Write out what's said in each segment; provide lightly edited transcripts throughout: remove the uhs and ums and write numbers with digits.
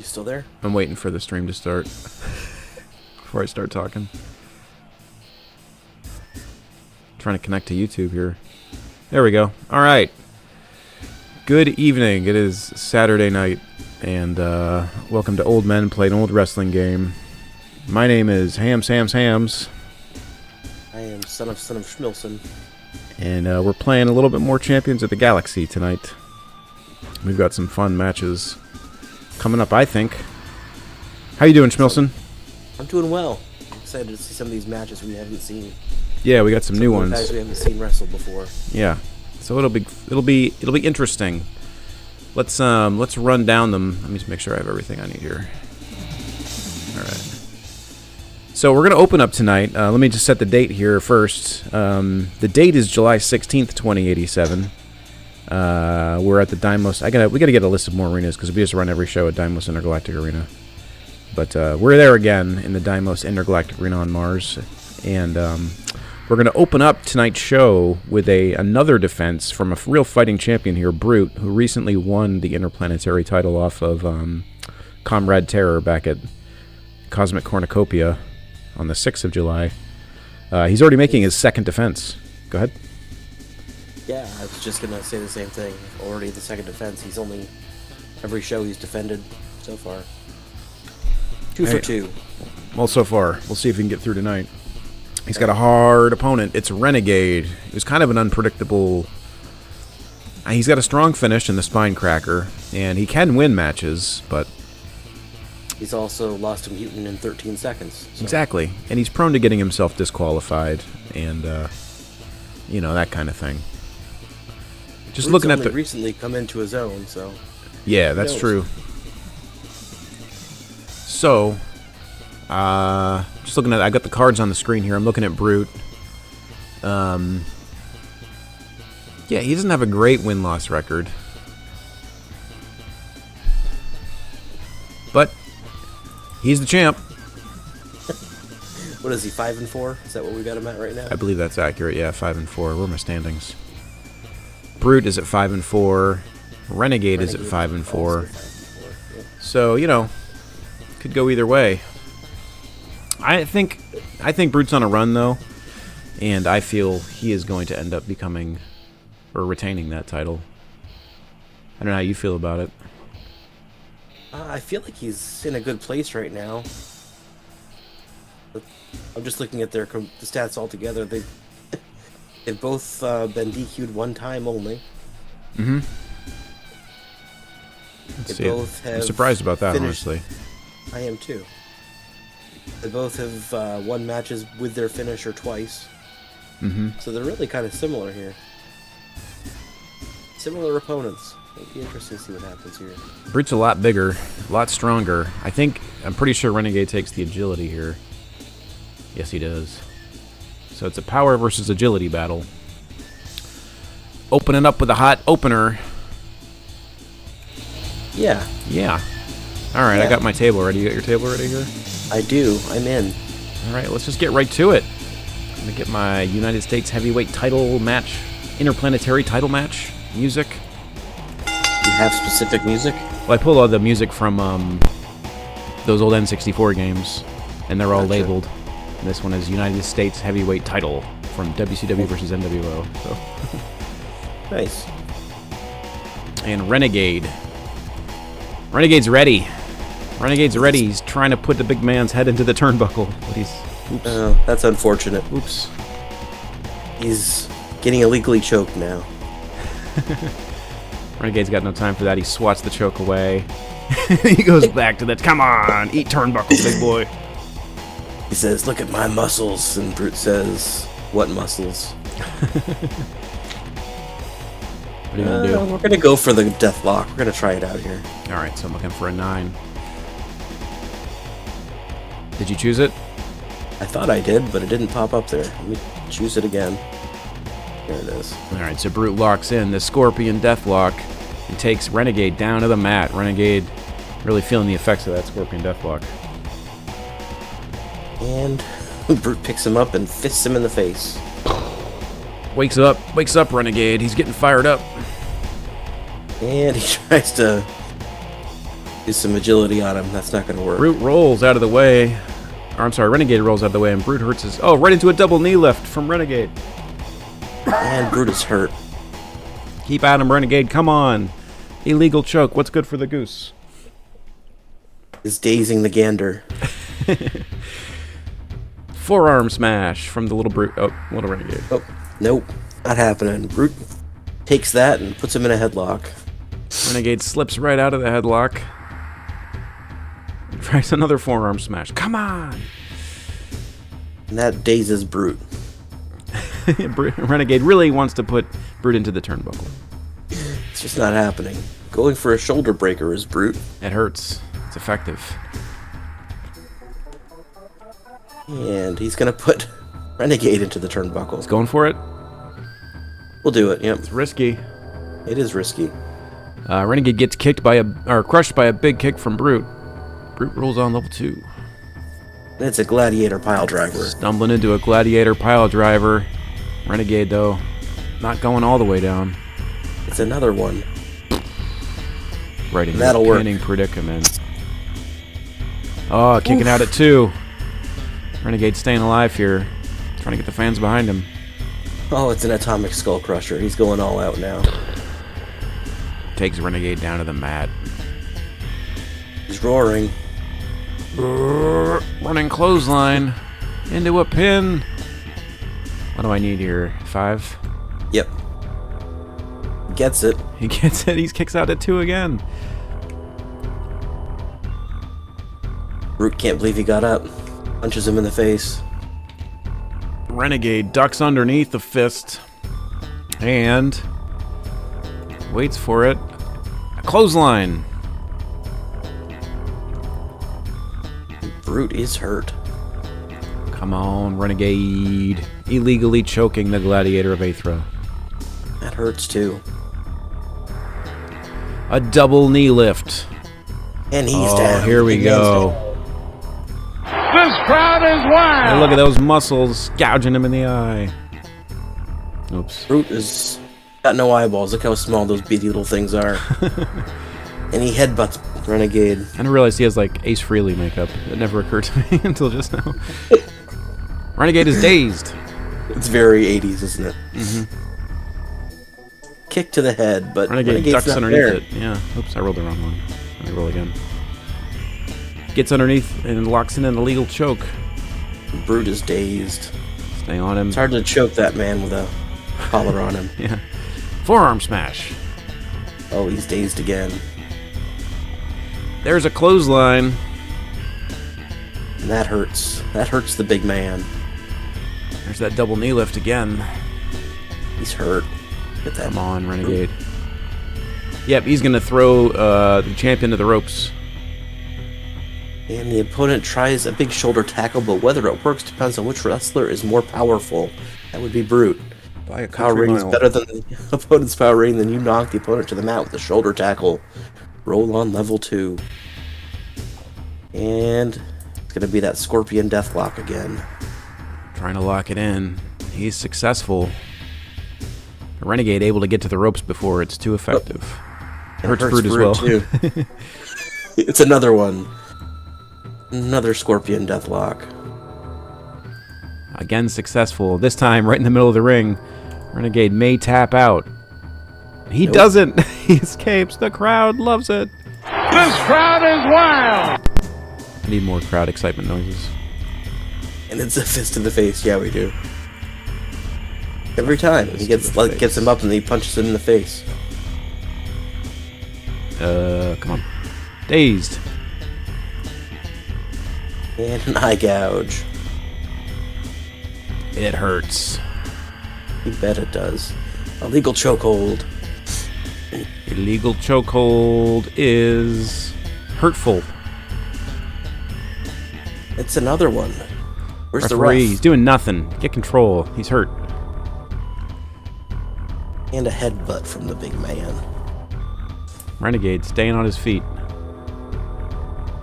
You still there? I'm waiting for the stream to start before I start talking. Trying to connect to YouTube here. There we go. All right. Good evening. It is Saturday night, and welcome to Old Men Play an Old Wrestling Game. My name is Hamshamshams. I am sonofsonofschmillson. And we're playing a little bit more Champions of the Galaxy tonight. We've got some fun matches coming up, I think. How you doing, Schmilson? I'm doing well. I'm excited to see some of these matches we haven't seen. Yeah, we got some new ones. Guys we haven't seen wrestle before. Yeah, so it'll be interesting. Let's run down them. Let me just make sure I have everything I need here. All right. So we're gonna open up tonight. Let me just set the date here first. The date is July 16th, 2087. We're at the Deimos. We gotta get a list of more arenas because we just run every show at Deimos Intergalactic Arena. But we're there again in the Deimos Intergalactic Arena on Mars, and we're gonna open up tonight's show with another defense from a real fighting champion here, Brute, who recently won the interplanetary title off of Comrade Terror back at Cosmic Cornucopia on the 6th of July. He's already making his second defense. Go ahead. Yeah, I was just going to say the same thing. Already the second defense. He's only... Every show he's defended so far. 2 for 2. Well, so far. We'll see if he can get through tonight. He's got a hard opponent. It's Renegade. It was kind of an unpredictable... He's got a strong finish in the Spine Cracker, and he can win matches, but... He's also lost a mutant in 13 seconds. So. Exactly. And he's prone to getting himself disqualified and, you know, that kind of thing. Just looking at the... recently come into his own, so... Yeah, that's true. So, just looking at... I got the cards on the screen here. I'm looking at Brute. Yeah, he doesn't have a great win-loss record. But... he's the champ. What is he, 5-4? Is that what we got him at right now? I believe that's accurate, yeah, 5-4. Where are my standings? Brute is at 5-4. Renegade is at 5-4. Yeah. So, you know, could go either way. I think Brute's on a run, though, and I feel he is going to end up becoming, or retaining that title. I don't know how you feel about it. I feel like he's in a good place right now. I'm just looking at the stats all together. They've both been DQ'd one time only. Mm-hmm. I'm surprised about that, honestly. I am too. They both have won matches with their finisher twice. Mm-hmm. So they're really kind of similar here. Similar opponents. It'll be interesting to see what happens here. Brute's a lot bigger, a lot stronger. I'm pretty sure Renegade takes the agility here. Yes, he does. So it's a power versus agility battle. Opening up with a hot opener. Yeah. Yeah. All right, Yeah. I got my table ready. You got your table ready here? I do. I'm in. All right, let's just get right to it. I'm going to get my United States Heavyweight title match, interplanetary title match music. You have specific music? Well, I pulled all the music from those old N64 games, and they're all Gotcha. labeled. And this one is United States Heavyweight title from WCW versus NWO. So. Nice. And Renegade. Renegade's ready. Renegade's ready. He's trying to put the big man's head into the turnbuckle, but he's... Oops. Oh, that's unfortunate. Oops. He's getting illegally choked now. Renegade's got no time for that. He swats the choke away. He goes back to that. Come on, eat turnbuckle, big boy. He says, "Look at my muscles," and Brute says, "What muscles?" What are you gonna do? We're gonna go for the death lock. We're gonna try it out here. All right, so I'm looking for a 9. Did you choose it? I thought I did, but it didn't pop up there. Let me choose it again. There it is. All right, so Brute locks in the Scorpion Deathlock and takes Renegade down to the mat. Renegade really feeling the effects of that Scorpion Deathlock. And Brute picks him up and fists him in the face. Wakes up, Renegade. He's getting fired up. And he tries to Use some agility on him. That's not going to work. Brute rolls out of the way. Or, I'm sorry, Renegade rolls out of the way, and Brute hurts his... Oh, right into a double knee lift from Renegade. And Brute is hurt. Keep at him, Renegade. Come on. Illegal choke. What's good for the goose? Is dazing the gander. Forearm smash from the little Brute. Oh, little Renegade. Oh, nope. Not happening. Brute takes that and puts him in a headlock. Renegade slips right out of the headlock. Tries another forearm smash. Come on! And that dazes Brute. Renegade really wants to put Brute into the turnbuckle. It's just not happening. Going for a shoulder breaker is Brute. It hurts. It's effective. And he's going to put Renegade into the turnbuckle. He's going for it. We'll do it, yep. It's risky. It is risky. Renegade gets kicked by crushed by a big kick from Brute. Brute rolls on level 2. And it's a gladiator pile driver. Stumbling into a gladiator pile driver. Renegade, though, not going all the way down. It's another one. Right into That'll a work. pinning predicament. Oh, kicking out at 2. Renegade staying alive here. Trying to get the fans behind him. Oh, it's an atomic skull crusher. He's going all out now. Takes Renegade down to the mat. He's roaring. Running clothesline. Into a pin. What do I need here? 5? Yep. Gets it. He gets it. He kicks out at 2 again. Brute can't believe he got up. Punches him in the face. Renegade ducks underneath the fist. And waits for it. A clothesline. Brute is hurt. Come on, Renegade. Illegally choking the Gladiator of Aethra. That hurts too. A double knee lift. And he's down. Here we Big go. man's down. This crowd is wild. And look at those muscles gouging him in the eye. Oops. Brute is got no eyeballs. Look how small those beady little things are. And he headbutts Renegade. I didn't realize he has like Ace Frehley makeup. It never occurred to me until just now. Renegade is dazed. It's very 80s, isn't it? Mm-hmm. Kick to the head, but Renegade Renegade's ducks not underneath there. it. Yeah. Oops, I rolled the wrong one. Let me roll again. Gets underneath and locks in an illegal choke. Brute is dazed. Stay on him. It's hard to choke that man with a collar on him. Yeah. Forearm smash. Oh, he's dazed again. There's a clothesline. And that hurts. That hurts the big man. There's that double knee lift again. He's hurt. Get that. Come on, Renegade. Yep, he's going to throw the champion to the ropes. And the opponent tries a big shoulder tackle, but whether it works depends on which wrestler is more powerful. That would be Brute. By a Power rating is better than the opponent's power rating, then you knock the opponent to the mat with a shoulder tackle. Roll on level 2. And it's going to be that Scorpion Deathlock again. Trying to lock it in. He's successful. The Renegade able to get to the ropes before it's too effective. It Hurts Brute as well. Too. It's another one. Another Scorpion Deathlock. Again successful. This time right in the middle of the ring. Renegade may tap out. He doesn't. He escapes. The crowd loves it. This crowd is wild. I need more crowd excitement noises. And it's a fist to the face. Yeah, we do. Every time he gets him up and he punches him in the face. Come on. Dazed. And an eye gouge. It hurts. You bet it does. Illegal chokehold. Illegal chokehold is hurtful. It's another one. Where's the Referee, ref? he's doing nothing. Get control. He's hurt. And a headbutt from the big man. Renegade staying on his feet.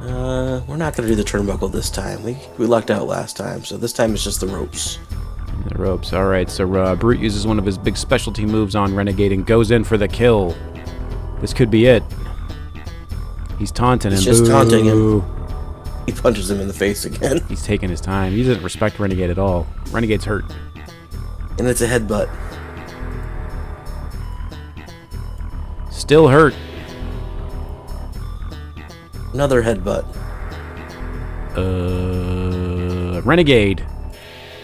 We're not going to do the turnbuckle this time. We lucked out last time, so this time it's just the ropes. The ropes. All right, so Brute uses one of his big specialty moves on Renegade and goes in for the kill. This could be it. He's taunting him. He's just Boo. taunting him. He punches him in the face again. He's taking his time. He doesn't respect Renegade at all. Renegade's hurt. And it's a headbutt. Still hurt. Another headbutt. Renegade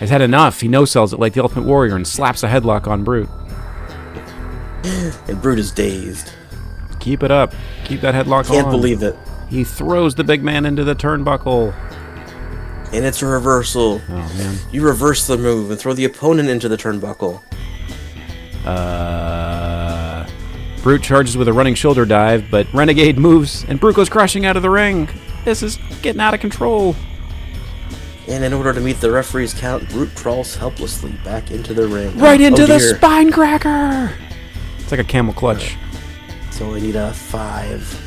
has had enough. He no-sells it like the Ultimate Warrior and slaps a headlock on Brute. And Brute is dazed. Keep it up. Keep that headlock on. Can't believe it. He throws the big man into the turnbuckle. And it's a reversal. Oh, man. You reverse the move and throw the opponent into the turnbuckle. Brute charges with a running shoulder dive, but Renegade moves, and Brute goes crashing out of the ring. This is getting out of control. And in order to meet the referee's count, Brute crawls helplessly back into the ring. Right into oh, the dear. spine cracker! It's like a camel clutch. So we need a 5.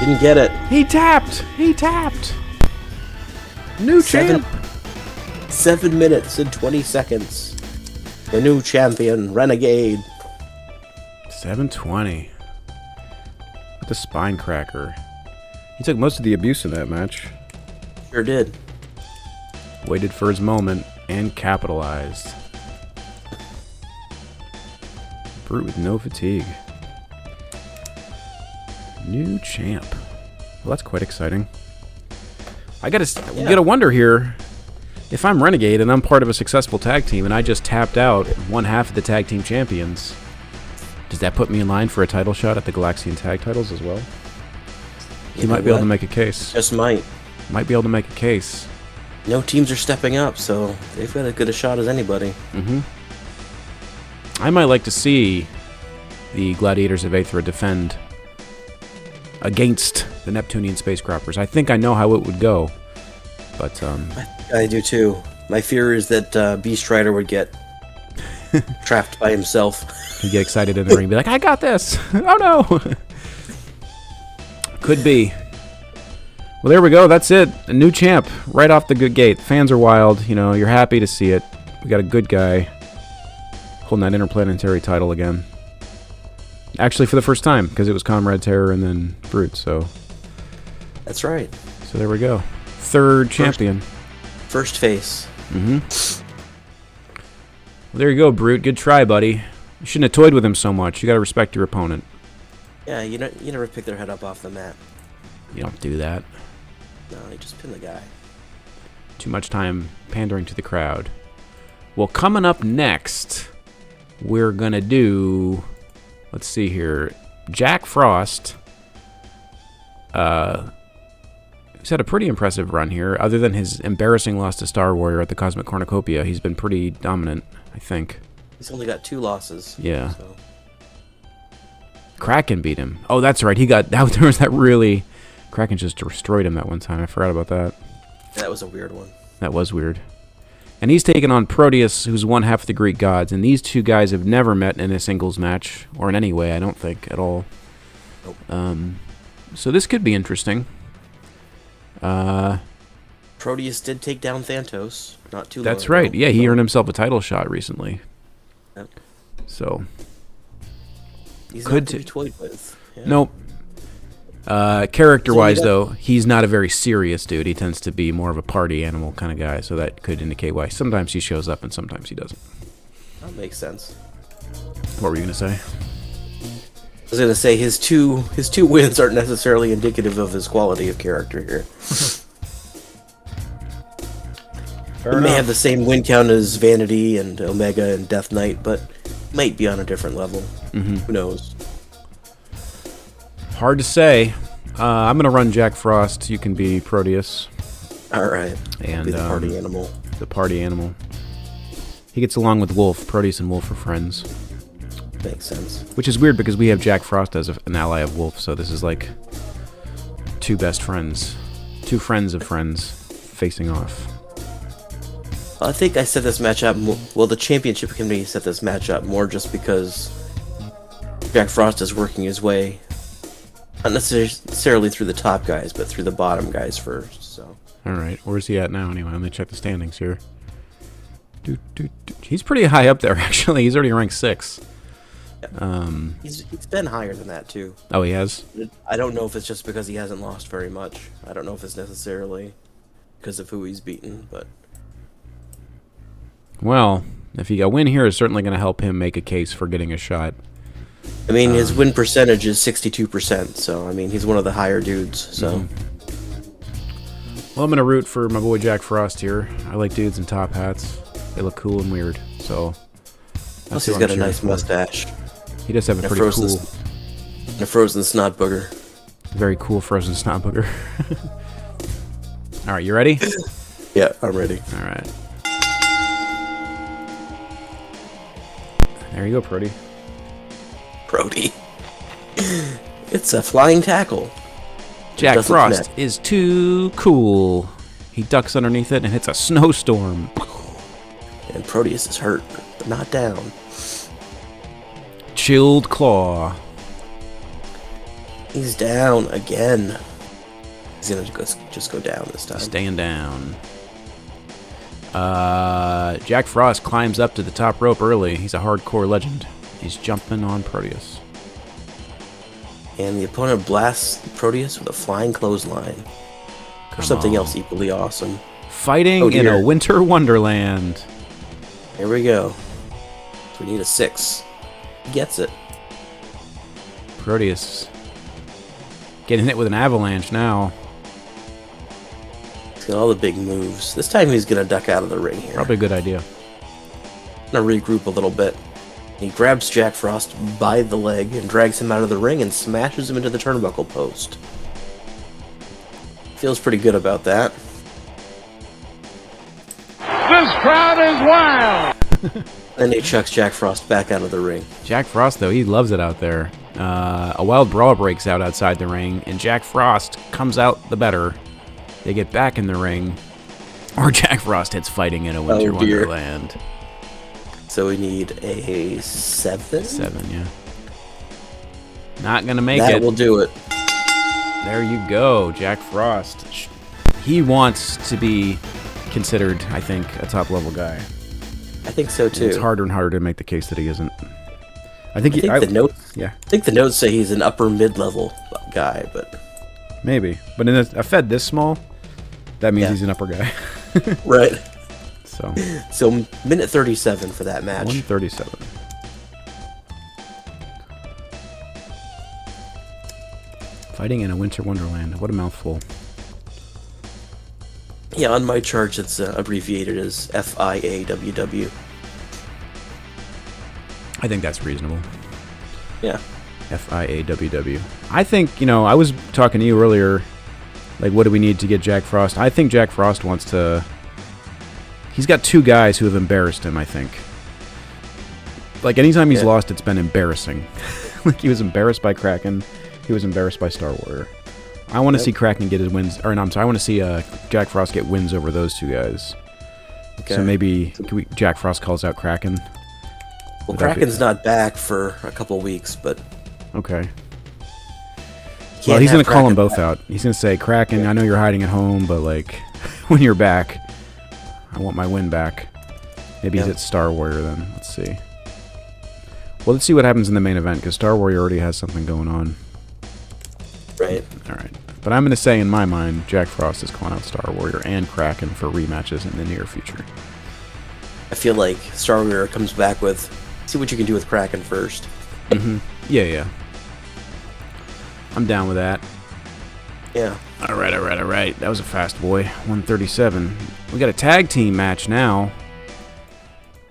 Didn't get it. He tapped! He tapped! New champ! 7 minutes and 20 seconds. The new champion, Renegade. 720. With the spine cracker. He took most of the abuse in that match. Sure did. Waited for his moment and capitalized. Brute with no fatigue. New champ. Well, that's quite exciting. I gotta wonder here, if I'm Renegade and I'm part of a successful tag team and I just tapped out one half of the tag team champions, does that put me in line for a title shot at the Galaxian tag titles as well? He might be able to make a case. Just might. Might be able to make a case. No teams are stepping up, so they've got as good a shot as anybody. Mm-hmm. I might like to see the Gladiators of Aethra defend against the Neptunian space croppers. I think I know how it would go, but I do too. My fear is that Beast Rider would get trapped by himself. he'd get excited in the ring and be like, I got this! Oh no! Could be. Well, there we go. That's it. A new champ right off the good gate. Fans are wild. You know, you're happy to see it. We got a good guy holding that interplanetary title again. Actually, for the first time, because it was Comrade Terror and then Brute, so... That's right. So there we go. Third champion. First face. Mm-hmm. Well, there you go, Brute. Good try, buddy. You shouldn't have toyed with him so much. You gotta respect your opponent. Yeah, you never pick their head up off the mat. You don't do that. No, you just pin the guy. Too much time pandering to the crowd. Well, coming up next, we're gonna do... Let's see here. Jack Frost. He's had a pretty impressive run here. Other than his embarrassing loss to Star Warrior at the Cosmic Cornucopia, he's been pretty dominant, I think. He's only got 2 losses. Yeah. So. Kraken beat him. Oh, that's right. He got... There was that really... Kraken just destroyed him that one time. I forgot about that. That was a weird one. That was weird. And he's taken on Proteus, who's one half of the Greek gods. And these two guys have never met in a singles match, or in any way, I don't think, at all. Nope. So this could be interesting. Proteus did take down Thantos not too long That's ago. right. Yeah, he earned himself a title shot recently. Yep. So... He's Could not to be toyed with. Yeah. Nope. Character-wise, So you though, he's not a very serious dude. He tends to be more of a party animal kind of guy, so that could indicate why sometimes he shows up and sometimes he doesn't. That makes sense. What were you going to say? I was going to say his two wins aren't necessarily indicative of his quality of character here. He may have the same win count as Vanity and Omega and Death Knight, but might be on a different level. Mm-hmm. Who knows? Hard to say. I'm going to run Jack Frost. You can be Proteus. All right. And be the party animal. The party animal. He gets along with Wolf. Proteus and Wolf are friends. Makes sense. Which is weird because we have Jack Frost as an ally of Wolf, so this is like 2 best friends. 2 friends of friends facing off. I think I set this match up. Well, the championship committee set this match up more just because Jack Frost is working his way, not necessarily through the top guys, but through the bottom guys first. So. All right, where's he at now? Anyway, let me check the standings here. He's pretty high up there, actually. He's already ranked 6. He's been higher than that too. Oh, he has? I don't know if it's just because he hasn't lost very much. I don't know if it's necessarily because of who he's beaten, but Well, if he got win here, it's certainly going to help him make a case for getting a shot. I mean, his win percentage is 62%, so I mean, he's one of the higher dudes. So, Well, I'm going to root for my boy Jack Frost here. I like dudes in top hats. They look cool and weird. So, plus he's got a nice mustache. He does have a And pretty cool, and a frozen snot booger. very cool frozen snot booger. All right, you ready? Yeah, I'm ready. All right. There you go, Brody. Brody. It's a flying tackle. Jack doesn't Frost connect. is too cool. He ducks underneath it and hits a snowstorm. And Proteus is hurt, but not down. Chilled Claw. He's down again. He's gonna just go down this time. Staying down. Jack Frost climbs up to the top rope early. He's a hardcore legend. He's jumping on Proteus. And the opponent blasts Proteus with a flying clothesline. Or something else equally awesome. Fighting Oh, in dear. a winter wonderland. Here we go. So we need a 6. He gets it. Proteus getting hit with an avalanche now. He's got all the big moves. This time he's gonna duck out of the ring here. Probably a good idea. Gonna regroup a little bit. He grabs Jack Frost by the leg and drags him out of the ring and smashes him into the turnbuckle post. Feels pretty good about that. This crowd is wild. Then he chucks Jack Frost back out of the ring. Jack Frost, though, he loves it out there. A wild brawl breaks out outside the ring, and Jack Frost comes out the better. They get back in the ring, or Jack Frost hits fighting in a winter Oh, dear. wonderland. So we need a 7? 7, yeah. Not gonna make That it. will do it. There you go, Jack Frost. He wants to be considered, I think, a top-level guy. I think so too. It's harder and harder to make the case that he isn't. I think, I think the notes. Yeah, I think the notes say he's an upper mid-level guy, but maybe. But in a Fed this small, that means Yeah. he's an upper guy. right. So, So minute 37 for that match. 137. Fighting in a winter wonderland. What a mouthful. Yeah, on my charts it's abbreviated as FIAWW. I think that's reasonable. Yeah. FIAWW. I think, I was talking to you earlier, like, what do we need to get Jack Frost? I think Jack Frost wants to... He's got 2 guys who have embarrassed him, I think. Like, anytime he's lost, it's been embarrassing. Like, he was embarrassed by Kraken. He was embarrassed by Star Warrior. I want to see Kraken get his wins... Or, no, I'm sorry. I want to see Jack Frost get wins over those 2 guys. Okay. So maybe Jack Frost calls out Kraken. Well, Would that be- Kraken's not back for a couple weeks, but Okay. can't Well, he's have going to call them Kraken both back. out. He's going to say, Kraken, I know you're hiding at home, but, like, when you're back, I want my win back. Maybe he's Yeah. at Star Warrior then. Let's see. Well, let's see what happens in the main event, because Star Warrior already has something going on. Right. All right. But I'm going to say, in my mind, Jack Frost is calling out Star Warrior and Kraken for rematches in the near future. I feel like Star Warrior comes back with, see what you can do with Kraken first. Yeah. I'm down with that. Yeah. All right. That was a fast boy. 137. We got a tag team match now.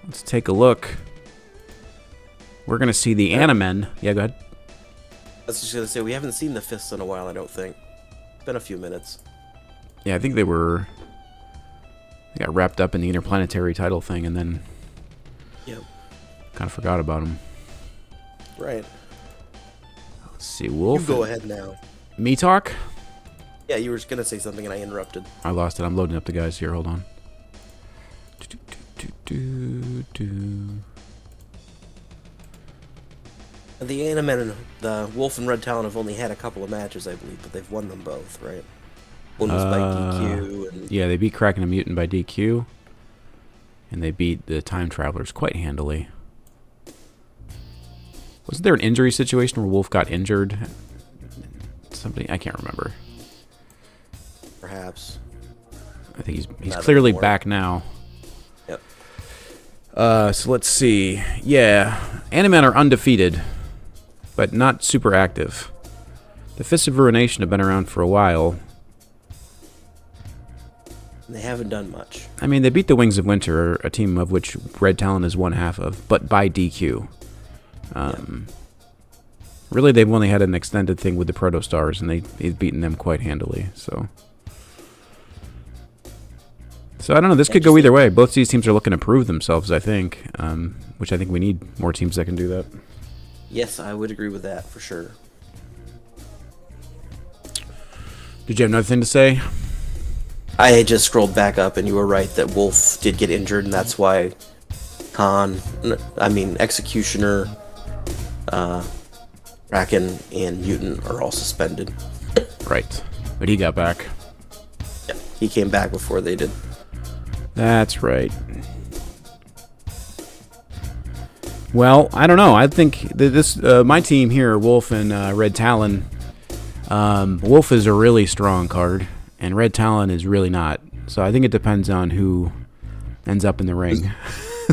Let's take a look. We're going to see the Animen. Yeah, go ahead. I was just going to say, we haven't seen the Fists in a while, I don't think. It's been a few minutes. Yeah, I think they got wrapped up in the interplanetary title thing and then Yep. kind of forgot about them. Right. Let's see, Wolf. You go ahead now. Me talk? Yeah, you were going to say something and I interrupted. I lost it. I'm loading up the guys here. Hold on. The Animen and the Wolf and Red Talon have only had a couple of matches, I believe, but they've won them both, right? One was by DQ, and Yeah, they beat Kraken and Mutant by DQ. And they beat the Time Travelers quite handily. Wasn't there an injury situation where Wolf got injured? Somebody, I can't remember. Perhaps. I think he's Not clearly anymore. back now. Yep. So let's see. Yeah, Animan are undefeated, but not super active. The Fists of Ruination have been around for a while. They haven't done much. I mean, they beat the Wings of Winter, a team of which Red Talon is one half of, but by DQ. Really, they've only had an extended thing with the Protostars, and they've beaten them quite handily. So I don't know. This could go either way. Both these teams are looking to prove themselves, I think, which I think we need more teams that can do that. Yes, I would agree with that for sure. Did you have another thing to say? I had just scrolled back up, and you were right that Wolf did get injured, and that's why Executioner, Kraken, and Mutant are all suspended. Right. But he got back. Yeah, he came back before they did. That's right. Well, I don't know. I think this my team here, Wolf and Red Talon. Wolf is a really strong card, and Red Talon is really not. So I think it depends on who ends up in the ring.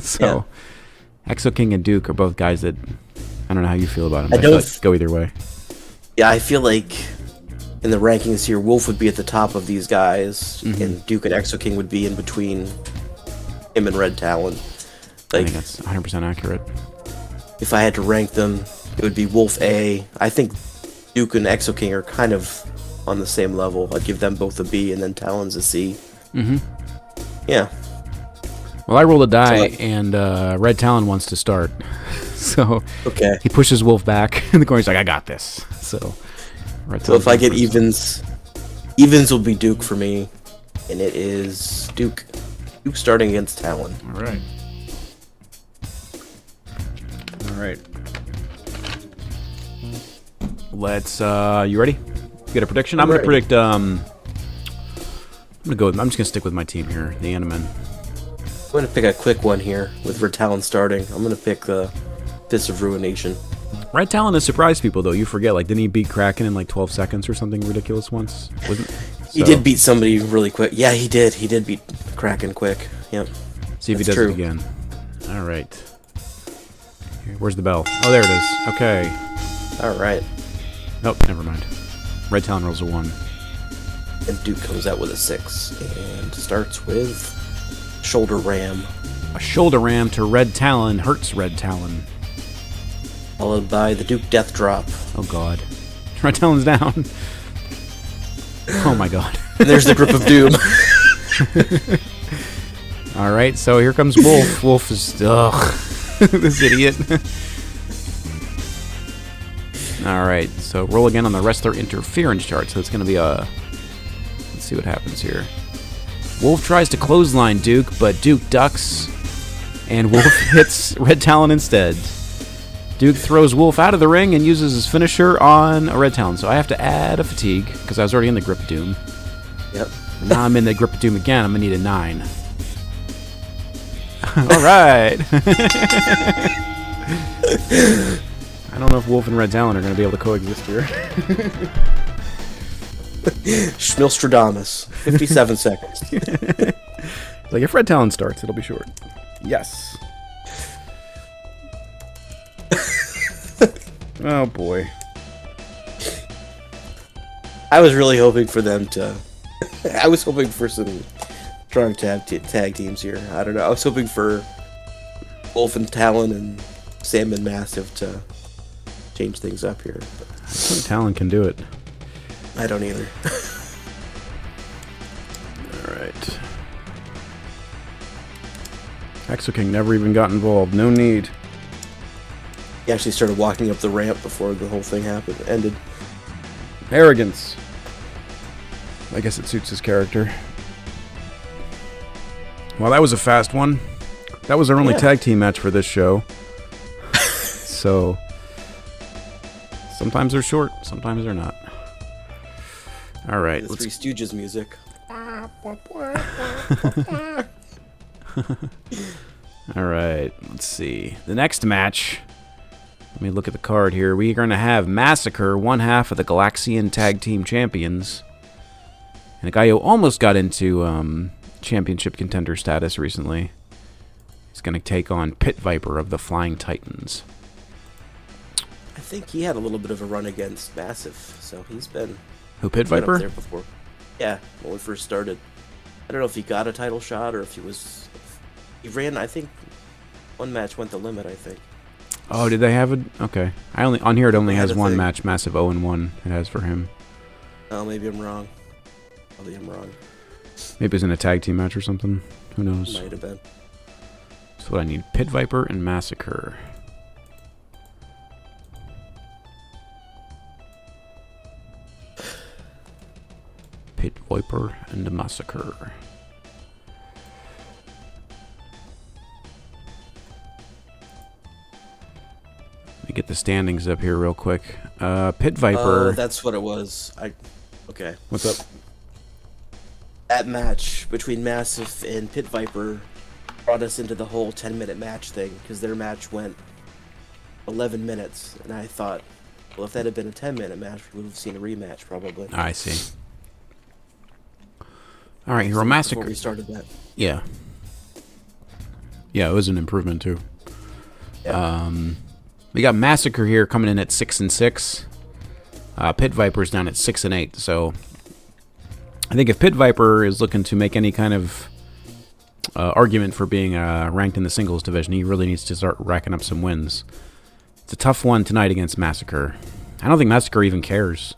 So, Exo King and Duke are both guys that I don't know how you feel about them. But I feel like go either way. Yeah, I feel like in the rankings here, Wolf would be at the top of these guys, and Duke and Exo King would be in between him and Red Talon. I Like, think that's 100% accurate. if I had to rank them, it would be Wolf A. I think Duke and Exo King are kind of on the same level. I'd give them both a B, and then Talon's a C. Yeah. Well, I rolled a die, So, and Red Talon wants to start. So Okay. he pushes Wolf back in the corner. He's like, I got this. So, Red So if I get Talon's evens will be Duke for me, and it is Duke. Duke starting against Talon. All right. All right. Let's. You ready? You got a prediction? I'm gonna ready. predict. I'm just gonna stick with my team here, the Animan. I'm going to pick a quick one here with Red Talon starting. I'm going to pick the Fist of Ruination. Red Talon has surprised people though. You forget, like, didn't he beat Kraken in like 12 seconds or something ridiculous once? Wasn't? He did beat somebody really quick. Yeah, he did. He did beat Kraken quick. Yep. See if he That's does true. it again. All right. Here, where's the bell? Oh, there it is. Okay. All right. Nope, never mind. Red Talon rolls a 1. And Duke comes out with a 6 and starts with Shoulder Ram, A shoulder ram to Red Talon hurts Red Talon. followed by the Duke Death Drop. Oh god. Red Talon's down. Oh my god. And there's the Grip of Doom. Alright, so here comes Wolf. Wolf is... Ugh. This idiot. Alright, so roll again on the Wrestler Interference chart. So it's going to be a... Let's see what happens here. Wolf tries to clothesline Duke, but Duke ducks, and Wolf hits Red Talon instead. Duke throws Wolf out of the ring and uses his finisher on a Red Talon. So I have to add a fatigue, because I was already in the Grip of Doom. Yep. And now I'm in the Grip of Doom again. I'm going to need a 9. Alright. I don't know if Wolf and Red Talon are going to be able to coexist here. Schmilstradamus. 57 seconds. Like, if Red Talon starts, it'll be short. Yes. Oh, boy. I was really hoping for them to... I was hoping for some strong tag teams here. I don't know. I was hoping for Wolf and Talon and Sam and Massive to change things up here. But I think Talon can do it. I don't either. Alright. Exo King never even got involved. No need. He actually started walking up the ramp before the whole thing ended. Arrogance. I guess it suits his character. Well, that was a fast one. That was our only tag team match for this show. So, sometimes they're short, sometimes they're not. All right, The let's... Three Stooges music. All right, let's see. The next match Let me look at the card here. We're going to have Massacre, one half of the Galaxian Tag Team Champions. And a guy who almost got into championship contender status recently. He's going to take on Pit Viper of the Flying Titans. I think he had a little bit of a run against Massive, so he's been... Who, Pit been up Viper? there before. Yeah, when we first started. I don't know if he got a title shot or if he was... He ran, I think, one match went the limit, I think. Oh, did they have a... Okay. On here it only has one thing. match. Massive 0-1 it has for him. Oh, maybe I'm wrong. Probably I'm wrong. Maybe it was in a tag team match or something. Who knows? Might have been. That's what I need. Pit Viper and Massacre. Pit Viper and Massacre. Let me get the standings up here real quick. Pit Viper. Oh, that's what it was. Okay. What's up? That match between Massive and Pit Viper brought us into the whole 10-minute match thing, because their match went 11 minutes, and I thought, well, if that had been a 10-minute match, we would have seen a rematch, probably. I see. All right, Hero Massacre. Before we started that. Yeah. Yeah, it was an improvement, too. Yeah. We got Massacre here coming in at 6-6. Pit Viper's down at 6-8, so... I think if Pit Viper is looking to make any kind of argument for being ranked in the singles division, he really needs to start racking up some wins. It's a tough one tonight against Massacre. I don't think Massacre even cares.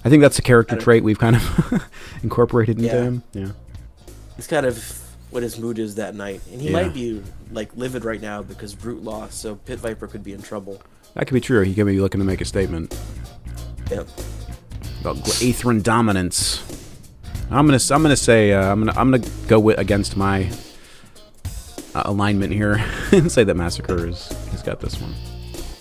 I think that's a character trait we've kind of incorporated into him. Yeah. It's kind of what his mood is that night. And he might be like livid right now because Brute lost, so Pit Viper could be in trouble. That could be true. He could be looking to make a statement. Yeah. About Aethran dominance. I'm gonna say I'm gonna go against my alignment here and say that Massacre has got this one.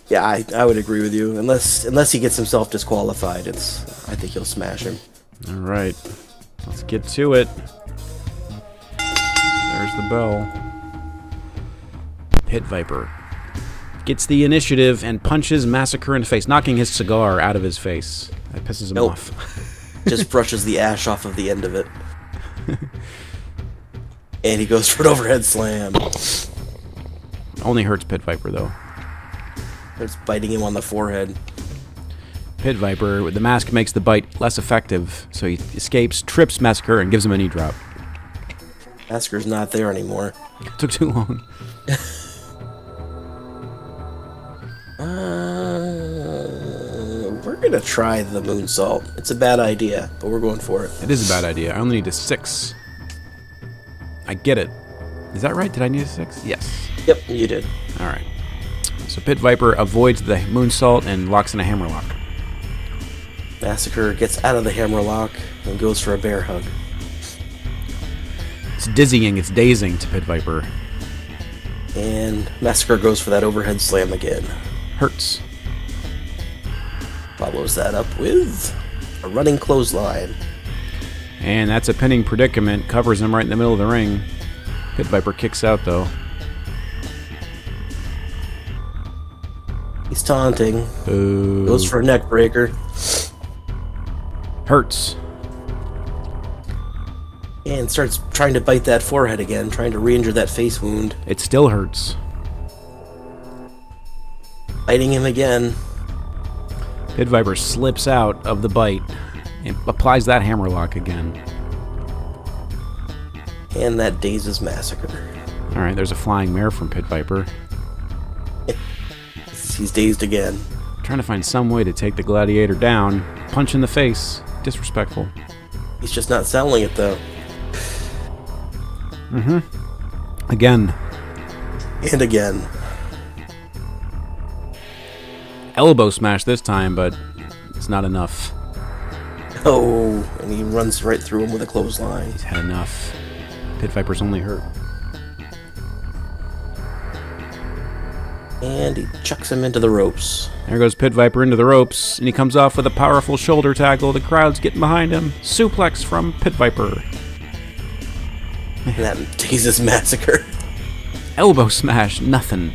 Yeah, I would agree with you. Unless he gets himself disqualified, I think he'll smash him. All right, let's get to it. There's the bell. Pit Viper gets the initiative and punches Massacre in the face, knocking his cigar out of his face. That pisses him off. Just brushes the ash off of the end of it. And he goes for an overhead slam. Only hurts Pit Viper, though. Starts biting him on the forehead. Pit Viper, with the mask, makes the bite less effective, so he escapes, trips Massacre, and gives him a knee drop. Massacre's not there anymore. Took too long. We're gonna try the moonsault. It's a bad idea, but we're going for it. It is a bad idea. I only need a 6. I get it. Is that right? Did I need a 6? Yes. Yep, you did. All right. So Pit Viper avoids the moonsault and locks in a hammerlock. Massacre gets out of the hammerlock and goes for a bear hug. It's dizzying. It's dazing to Pit Viper. And Massacre goes for that overhead slam again. Hurts. Follows that up with a running clothesline. And that's a pinning predicament. Covers him right in the middle of the ring. Pit Viper kicks out, though. He's taunting. Boo. Goes for a neck breaker. Hurts. And starts trying to bite that forehead again, trying to re-injure that face wound. It still hurts. Biting him again. Pit Viper slips out of the bite and applies that hammerlock again. And that dazes Massacre. All right, there's a flying mare from Pit Viper. He's dazed again. Trying to find some way to take the gladiator down. Punch in the face. Disrespectful. He's just not selling it, though. Again. And again. Elbow smash this time, but it's not enough. Oh, and he runs right through him with a clothesline. He's had enough. Pit Viper's only hurt. And he chucks him into the ropes. There goes Pit Viper into the ropes, and he comes off with a powerful shoulder tackle. The crowd's getting behind him. Suplex from Pit Viper. And that dazes Massacre. Elbow smash, nothing.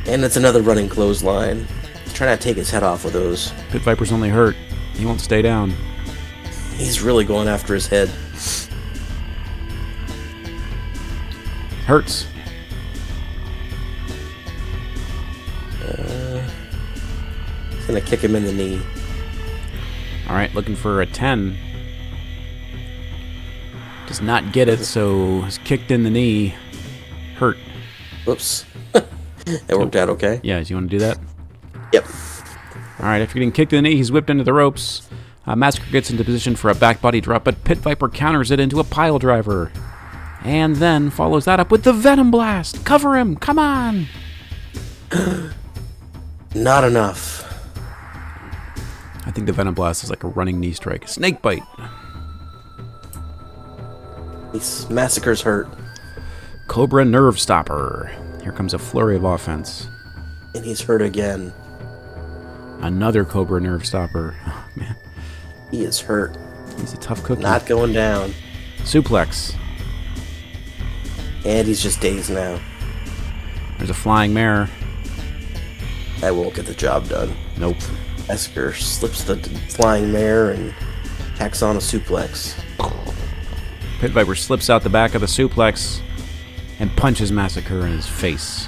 And it's another running clothesline. He's trying to take his head off with those. Pit Viper's only hurt. He won't stay down. He's really going after his head. Hurts. He's gonna kick him in the knee. Alright, looking for a 10. Does not get it, so he's kicked in the knee. Hurt. Whoops. It worked out okay. Yeah, do you want to do that? Yep. Alright, after getting kicked in the knee, he's whipped into the ropes. Massacre gets into position for a back body drop, but Pit Viper counters it into a pile driver. And then follows that up with the Venom Blast. Cover him! Come on! Not enough. I think the Venom Blast is like a running knee strike. Snake Bite. Massacre's hurt. Cobra Nerve Stopper. Here comes a flurry of offense. And he's hurt again. Another Cobra Nerve Stopper. Oh, man. He is hurt. He's a tough cookie. Not going down. Suplex. And he's just dazed now. There's a flying mare. That won't get the job done. Nope. Massacre slips the flying mare and tacks on a suplex. Pit Viper slips out the back of the suplex and punches Massacre in his face.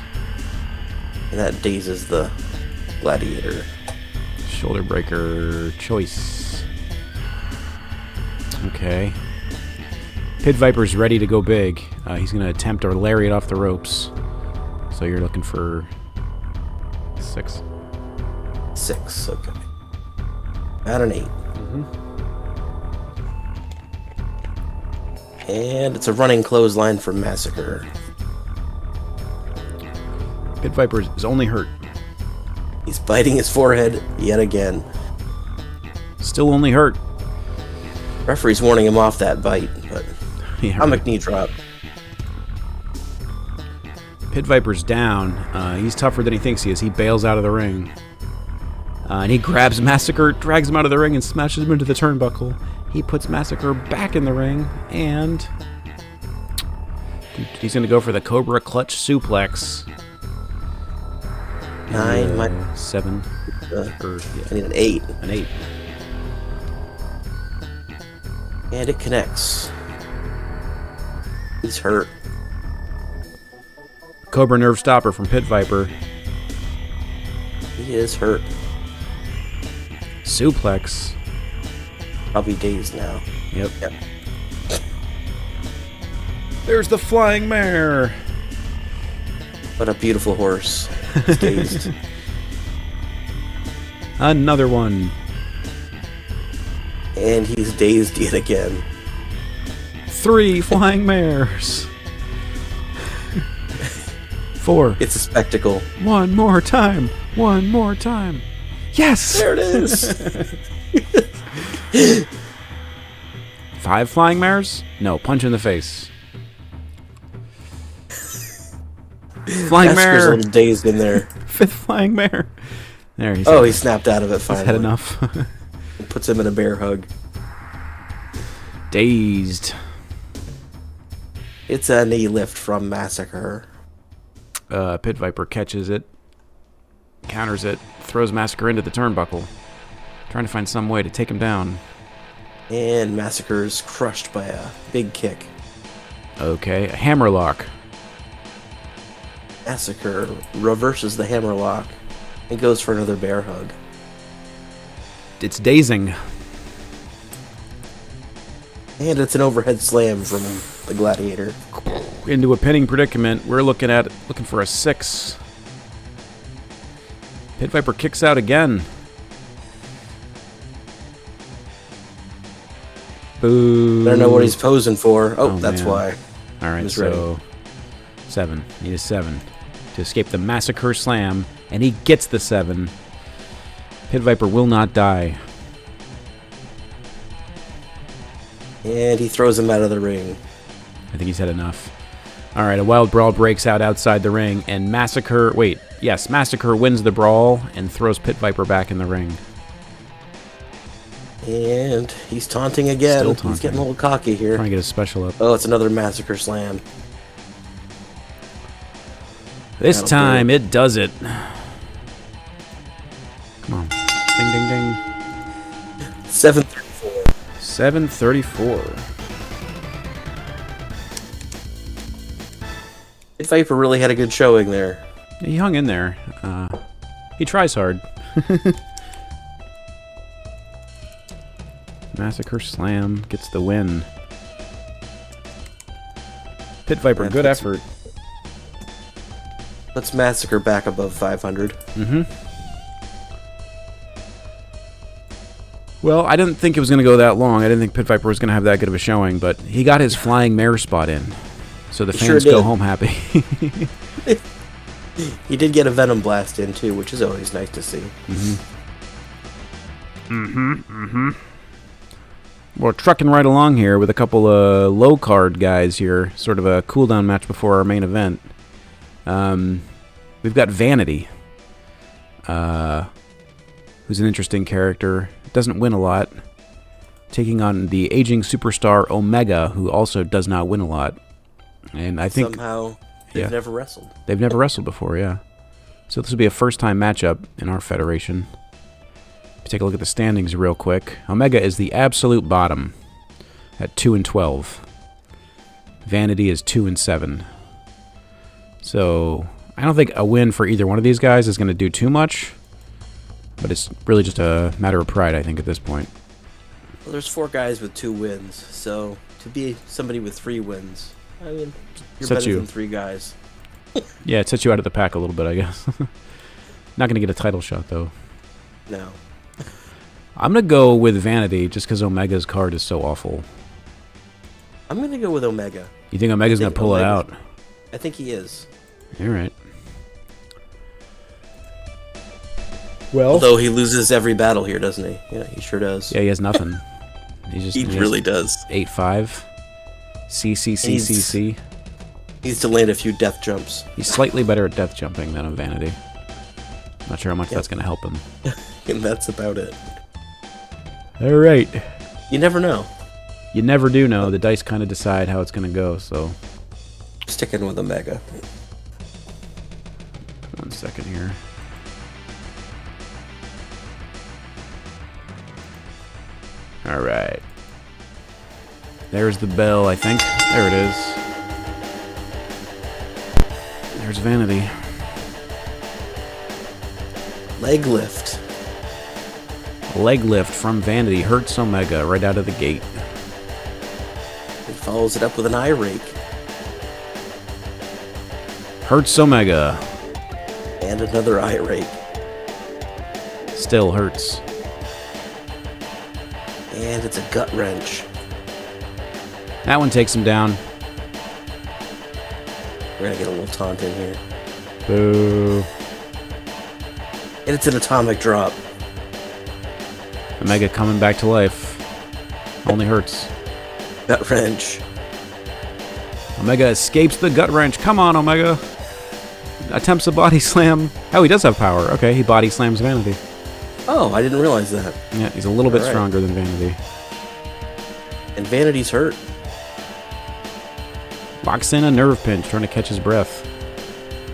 And that dazes the gladiator. Shoulder breaker choice. Okay. Pit Viper's ready to go big. He's going to attempt a lariat off the ropes. So you're looking for 6. 6, okay. About an 8. And it's a running clothesline for Massacre. Pit Viper is only hurt. He's biting his forehead yet again. Still only hurt. Referee's warning him off that bite, but Yeah, I'm a right. knee drop. Pit Viper's down. He's tougher than he thinks he is. He bails out of the ring. And he grabs Massacre, drags him out of the ring, and smashes him into the turnbuckle. He puts Massacre back in the ring, and he's going to go for the Cobra Clutch Suplex. 9, my 7. I need an 8. An 8. And it connects. He's hurt. Cobra Nerve Stopper from Pit Viper. He is hurt. Suplex. Probably dazed now. Yep. Yep. There's the flying mare. What a beautiful horse. He's dazed. Another one. And he's dazed yet again. 3 flying mares. 4. It's a spectacle. One more time. One more time. Yes! There it is. 5 flying mares? No, punch in the face. Flying Masker's a mare. little dazed in there. 5th flying mare. There, he's Oh, he snapped out of it he's finally. had enough. Puts him in a bear hug. Dazed. It's a knee lift from Massacre. Pit Viper catches it, counters it, throws Massacre into the turnbuckle, trying to find some way to take him down. And Massacre's crushed by a big kick. Okay, a hammerlock. Massacre reverses the hammerlock and goes for another bear hug. It's dazing. And it's an overhead slam from the gladiator. Into a pinning predicament. We're looking for a 6. Pit Viper kicks out again. Boo. I don't know what he's posing for. Oh, that's man. why. All right, Who's so 7. Need a 7 to escape the Massacre Slam, and he gets the 7. Pit Viper will not die. And he throws him out of the ring. I think he's had enough. All right, a wild brawl breaks out outside the ring, and Massacre wins the brawl and throws Pit Viper back in the ring. And he's taunting again. Still taunting. He's getting a little cocky here. Trying to get a special up. Oh, it's another Massacre slam. This That'll time do it does it. Come on. Ding, ding, ding. 734. 734. Pit Viper really had a good showing there. He hung in there. He tries hard. Massacre Slam gets the win. Pit Viper, Man, good effort. Let's Massacre back above 500. Mm-hmm. Well, I didn't think it was going to go that long. I didn't think Pit Viper was going to have that good of a showing, but he got his flying mare spot in. So the fans go home happy. He did get a Venom Blast in, too, which is always nice to see. We're trucking right along here with a couple of low-card guys here. Sort of a cooldown match before our main event. We've got Vanity, who's an interesting character. Doesn't win a lot. Taking on the aging superstar Omega, who also does not win a lot. And I think somehow they've never wrestled. They've never wrestled before, yeah. So this will be a first-time matchup in our federation. Take a look at the standings real quick. Omega is the absolute bottom at 2-12. Vanity is 2-7. So I don't think a win for either one of these guys is going to do too much, but it's really just a matter of pride, I think, at this point. Well, there's 4 guys with 2 wins, so to be somebody with 3 wins, I mean, you're better than 3 guys. Yeah, it sets you out of the pack a little bit, I guess. Not going to get a title shot, though. No. I'm going to go with Vanity just because Omega's card is so awful. I'm going to go with Omega. You think Omega's going to pull it out? I think he is. All right. Well, although he loses every battle here, doesn't he? Yeah, he sure does. Yeah, he has nothing. He really does. 8-5. C. Needs to land a few death jumps. He's slightly better at death jumping than a Vanity. Not sure how much that's going to help him. And that's about it. All right. You never know. You never do know. The dice kind of decide how it's going to go, so... Sticking with Omega. 1 second here. All right. There's the bell, I think. There it is. There's Vanity. Leg lift. Leg lift from Vanity hurts Omega right out of the gate. He follows it up with an eye rake. Hurts Omega. And another eye rake. Still hurts. And it's a gut wrench. That one takes him down. We're gonna get a little taunt in here. Boo. And it's an atomic drop. Omega coming back to life. Only hurts. Gut wrench. Omega escapes the gut wrench. Come on, Omega. Attempts a body slam. Oh, he does have power. Okay, he body slams Vanity. Oh, I didn't realize that. Yeah, he's a little bit stronger than Vanity. And Vanity's hurt. Locks in a nerve pinch, trying to catch his breath.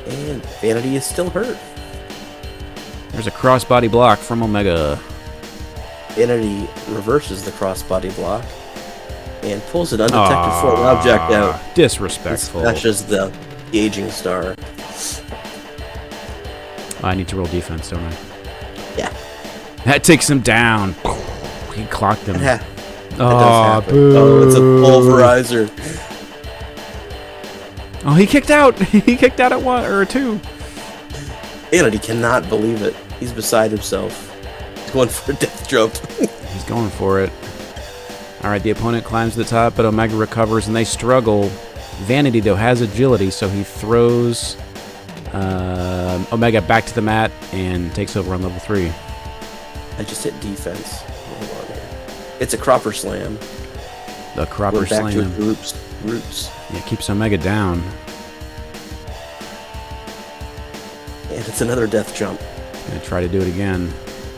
And Vanity is still hurt. There's a crossbody block from Omega. Vanity reverses the crossbody block and pulls an undetected foreign object out. Disrespectful. Smashes the aging star. I need to roll defense, don't I? Yeah. That takes him down. He clocked him. That does happen. Oh, it's a pulverizer. Oh, he kicked out. He kicked out at 1 or 2. Vanity cannot believe it. He's beside himself. He's going for a death jump. He's going for it. All right, the opponent climbs to the top, but Omega recovers, and they struggle. Vanity, though, has agility, so he throws Omega back to the mat and takes over on level 3. I just hit defense. Hold on. It's a cropper slam. The cropper We're back slam. to roots. Yeah, keeps Omega down. And it's another death jump. Gonna try to do it again.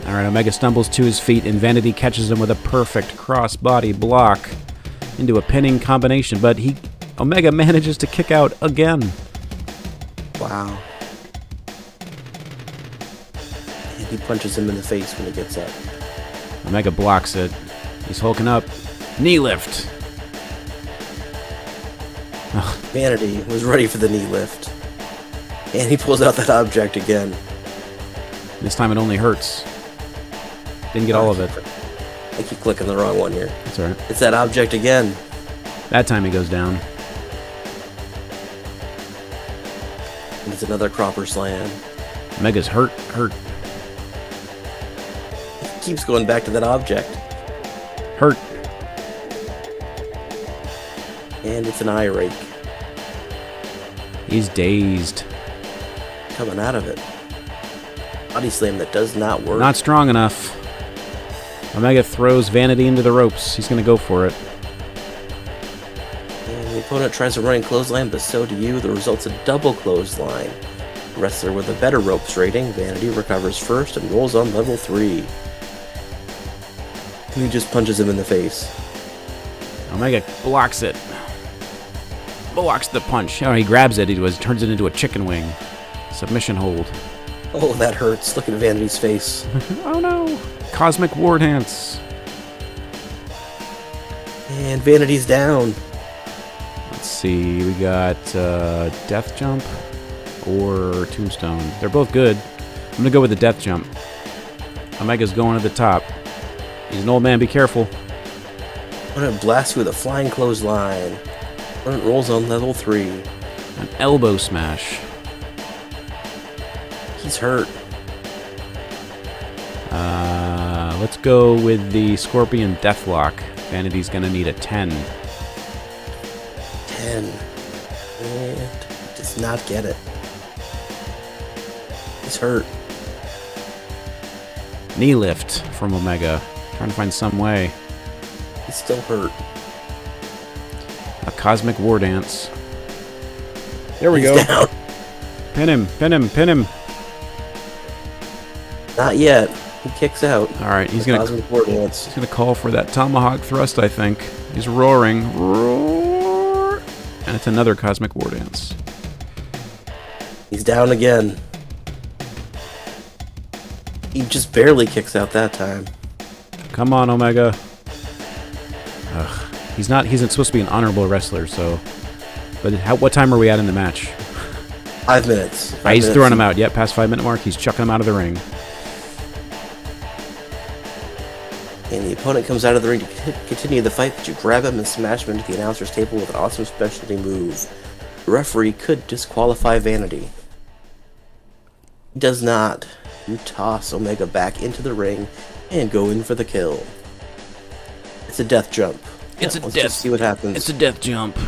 All right, Omega stumbles to his feet, and Vanity catches him with a perfect cross-body block into a pinning combination, but Omega manages to kick out again. Wow. he punches him in the face when he gets up. Omega blocks it. He's hulking up. Knee lift. Vanity was ready for the knee lift. And he pulls out that object again. This time it only hurts. Didn't get all of it. I keep clicking the wrong one here. That's alright. It's that object again. That time he goes down. And it's another cropper slam. Omega's hurt. He keeps going back to that object. Hurt. And it's an eye rake. He's dazed. Coming out of it. Body slam that does not work. Not strong enough. Omega throws Vanity into the ropes. He's going to go for it. And the opponent tries to run clothesline, but so do you. The result's a double clothesline. The wrestler with a better ropes rating, Vanity, recovers first and rolls on level 3. He just punches him in the face. Omega blocks it. Blocks the punch. Oh, he grabs it. He turns it into a chicken wing. Submission hold. Oh, that hurts. Look at Vanity's face. Oh no. Cosmic War Dance. And Vanity's down. Let's see. We got Death Jump or Tombstone. They're both good. I'm going to go with the Death Jump. Omega's going to the top. He's an old man. Be careful. Opponent blasts you with a flying clothesline. Opponent rolls on level 3. An elbow smash. He's hurt. Let's go with the Scorpion Deathlock. Vanity's gonna need a 10. 10. And does not get it. He's hurt. Knee lift from Omega. Trying to find some way. He's still hurt. A Cosmic War Dance. There we He's go. down. Pin him, pin him, pin him. Not yet. He kicks out. All right, he's gonna call for that tomahawk thrust. I think he's roaring, roar, and it's another Cosmic War Dance. He's down again. He just barely kicks out that time. Come on, Omega. Ugh, he's not. He's supposed to be an honorable wrestler. So, but what time are we at in the match? 5 minutes. He's throwing him out. Yep, past 5-minute mark. He's chucking him out of the ring. And the opponent comes out of the ring to continue the fight, but you grab him and smash him into the announcer's table with an awesome specialty move. The referee could disqualify Vanity. He does not. You toss Omega back into the ring and go in for the kill. It's a death jump. Let's just see what happens. It's a death jump.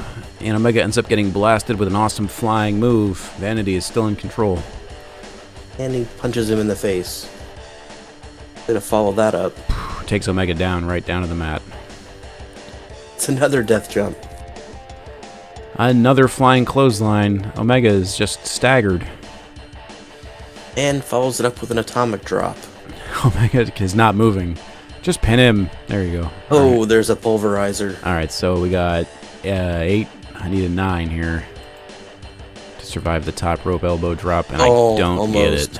And Omega ends up getting blasted with an awesome flying move. Vanity is still in control. And he punches him in the face. Gonna follow that up. Takes Omega down, right down to the mat. It's another death jump. Another flying clothesline. Omega is just staggered. And follows it up with an atomic drop. Omega is not moving. Just pin him. There you go. Oh, right. There's a pulverizer. Alright, so we got 8. I need a 9 here to survive the top rope elbow drop, and I don't almost. get it.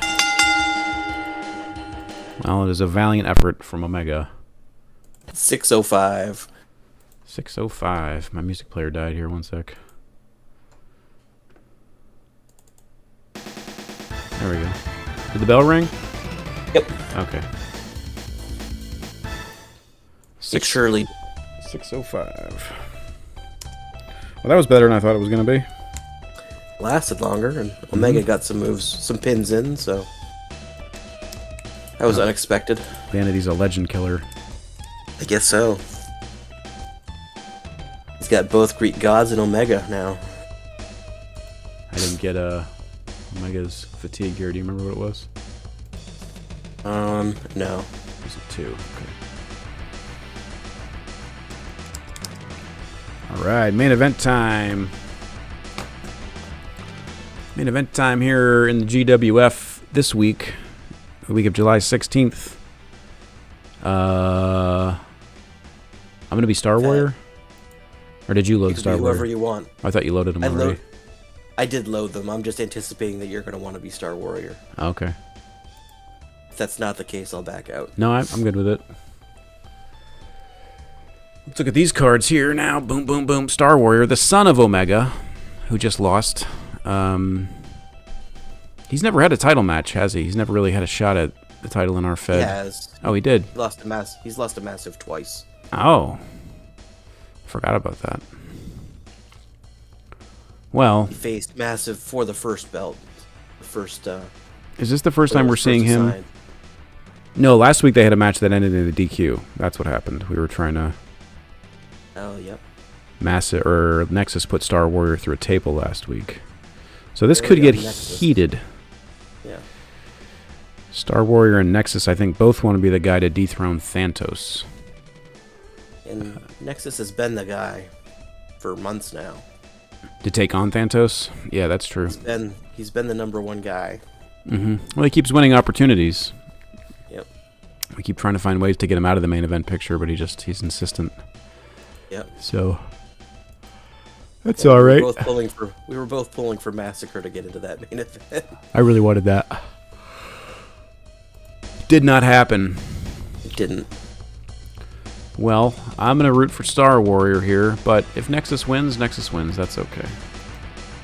Well, it is a valiant effort from Omega. 6:05. 6:05. My music player died here. One sec. There we go. Did the bell ring? Yep. Okay. It surely 6:05. Well, that was better than I thought it was going to be. lasted longer, and Omega got some moves, some pins in, so that was unexpected. Vanity's a legend killer. I guess so. He's got both Greek gods and Omega now. I didn't get Omega's fatigue gear. Do you remember what it was? No. It was a 2. Okay. Alright, main event time. Main event time here in the GWF this week. The week of July 16th. I'm going to be Star Warrior? Or did you load Star Warrior? Whoever you want. I thought you loaded them already. I did load them. I'm just anticipating that you're going to want to be Star Warrior. Okay. that's not the case, I'll back out. No, I'm good with it. Let's look at these cards here now. Boom, boom, boom. Star Warrior, the son of Omega, who just lost. He's never had a title match, has he? He's never really had a shot at the title in our Fed. He has. Oh, he did. He's lost a massive twice. Oh. Forgot about that. Well, He faced massive for the first belt. The first. is this the first time we're seeing him? assigned. No, last week they had a match that ended in a DQ. That's what happened. We were trying to Oh, yep. Nexus put Star Warrior through a table last week. So this There could we go, get Nexus. heated. Yeah. Star Warrior and Nexus, I think, both want to be the guy to dethrone Thantos. And Nexus has been the guy for months now. To take on Thantos? Yeah, that's true. He's been the number one guy. Well, he keeps winning opportunities. Yep. We keep trying to find ways to get him out of the main event picture, but he's insistent. Yep. So that's all right. We were both pulling for Massacre to get into that main event. I really wanted that. Did not happen. It didn't. Well, I'm going to root for Star Warrior here, but if Nexus wins, that's okay.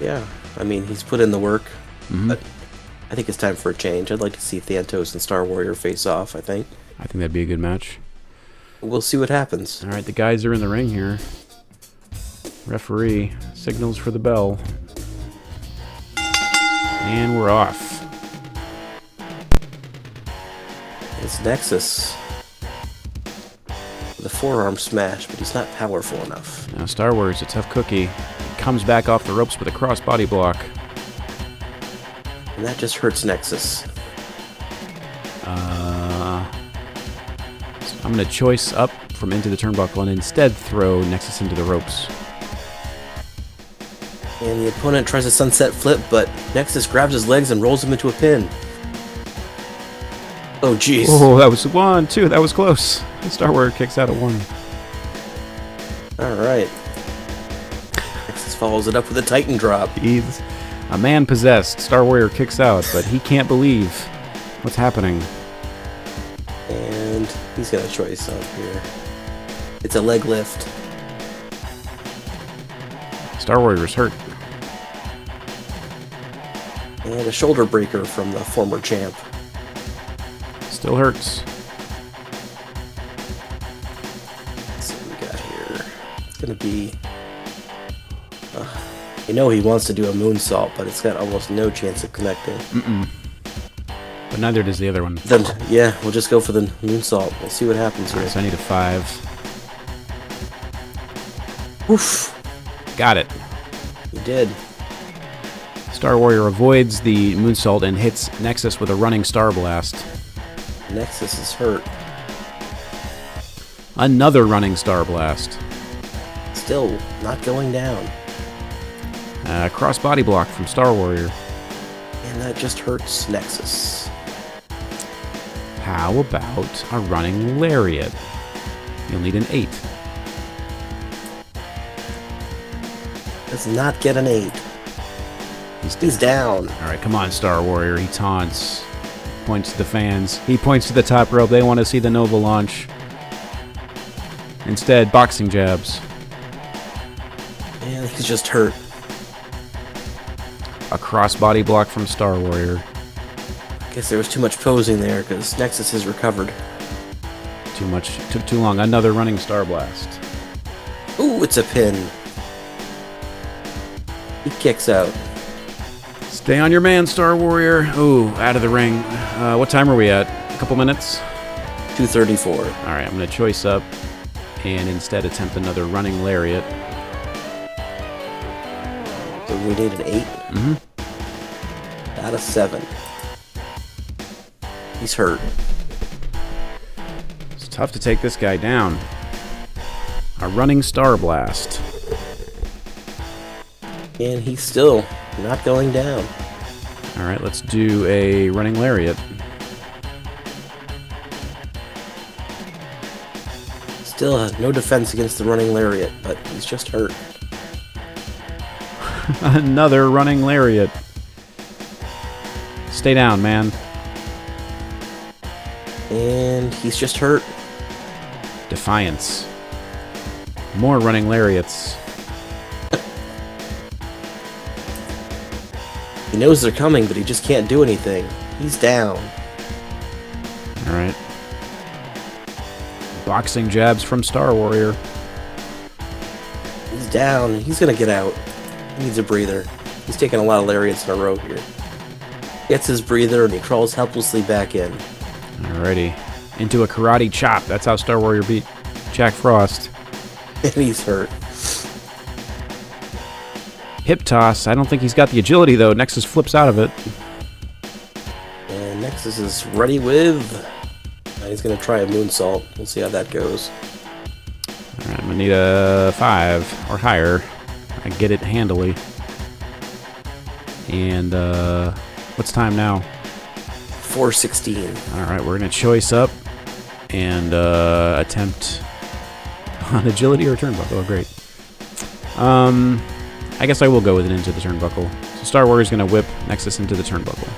Yeah. I mean, he's put in the work, Mm-hmm. but I think it's time for a change. I'd like to see Thantos and Star Warrior face off, I think. I think that'd be a good match. We'll see what happens. All right, the guys are in the ring here. Referee signals for the bell. And we're off. It's Nexus. The forearm smash, but he's not powerful enough. Now, Star Warrior's a tough cookie. He comes back off the ropes with a cross body block. And that just hurts Nexus. I'm going to choice up from into the turnbuckle and instead throw Nexus into the ropes. And the opponent tries a sunset flip, but Nexus grabs his legs and rolls him into a pin. Oh, jeez. Oh, that was 1, 2. That was close. Star Warrior kicks out at 1. All right. Nexus follows it up with a Titan drop. He's a man possessed. Star Warrior kicks out, but he can't believe what's happening. And he's got a choice up here. It's a leg lift. Star Warrior's hurt. And a shoulder breaker from the former champ. Still hurts. Let's see what we got here. It's going to be... you know he wants to do a moonsault, but it's got almost no chance of connecting. But neither does the other one. Then, yeah, we'll just go for the moonsault. We'll see what happens here. Alright, so I need a 5. Oof. Got it. He did. Star Warrior avoids the moonsault and hits Nexus with a running Star Blast. Nexus is hurt. Another running Star Blast. Still not going down. Cross body block from Star Warrior. And that just hurts Nexus. How about a running Lariat? You'll need an 8. Does not get an 8. He's down. Alright, come on, Star Warrior. He taunts. Points to the fans. He points to the top rope. They want to see the Nova launch. Instead, boxing jabs. And he's just hurt. A cross-body block from Star Warrior. Guess there was too much posing there because Nexus has recovered. Too much. Took too long. Another running Star Blast. Ooh, it's a pin. He kicks out. Stay on your man, Star Warrior. Ooh, out of the ring. What time are we at? A couple minutes? 234. Alright, I'm going to choice up and instead attempt another running Lariat. So we need an 8? Out of 7. He's hurt. It's tough to take this guy down. A running Star Blast. And he's still not going down. Alright, let's do a running Lariat. Still has no defense against the running Lariat, but he's just hurt. Another running Lariat. Stay down, man. And he's just hurt. Defiance. More running lariats. He knows they're coming, but he just can't do anything. He's down. Alright. Boxing jabs from Star Warrior. He's down. He's gonna get out. He needs a breather. He's taking a lot of lariats in a row here. Gets his breather and he crawls helplessly back in. Alrighty. Into a karate chop. That's how Star Warrior beat Jack Frost. And he's hurt. Hip toss. I don't think he's got the agility, though. Nexus flips out of it. And Nexus is ready with... he's going to try a moonsault. We'll see how that goes. Alright, I'm going to need a 5 or higher. I get it handily. And, what's time now? 4:16. Alright, we're going to choice up and attempt on agility or turnbuckle. Oh, great. I guess I will go with it into the turnbuckle. So Star Warrior's going to whip Nexus into the turnbuckle.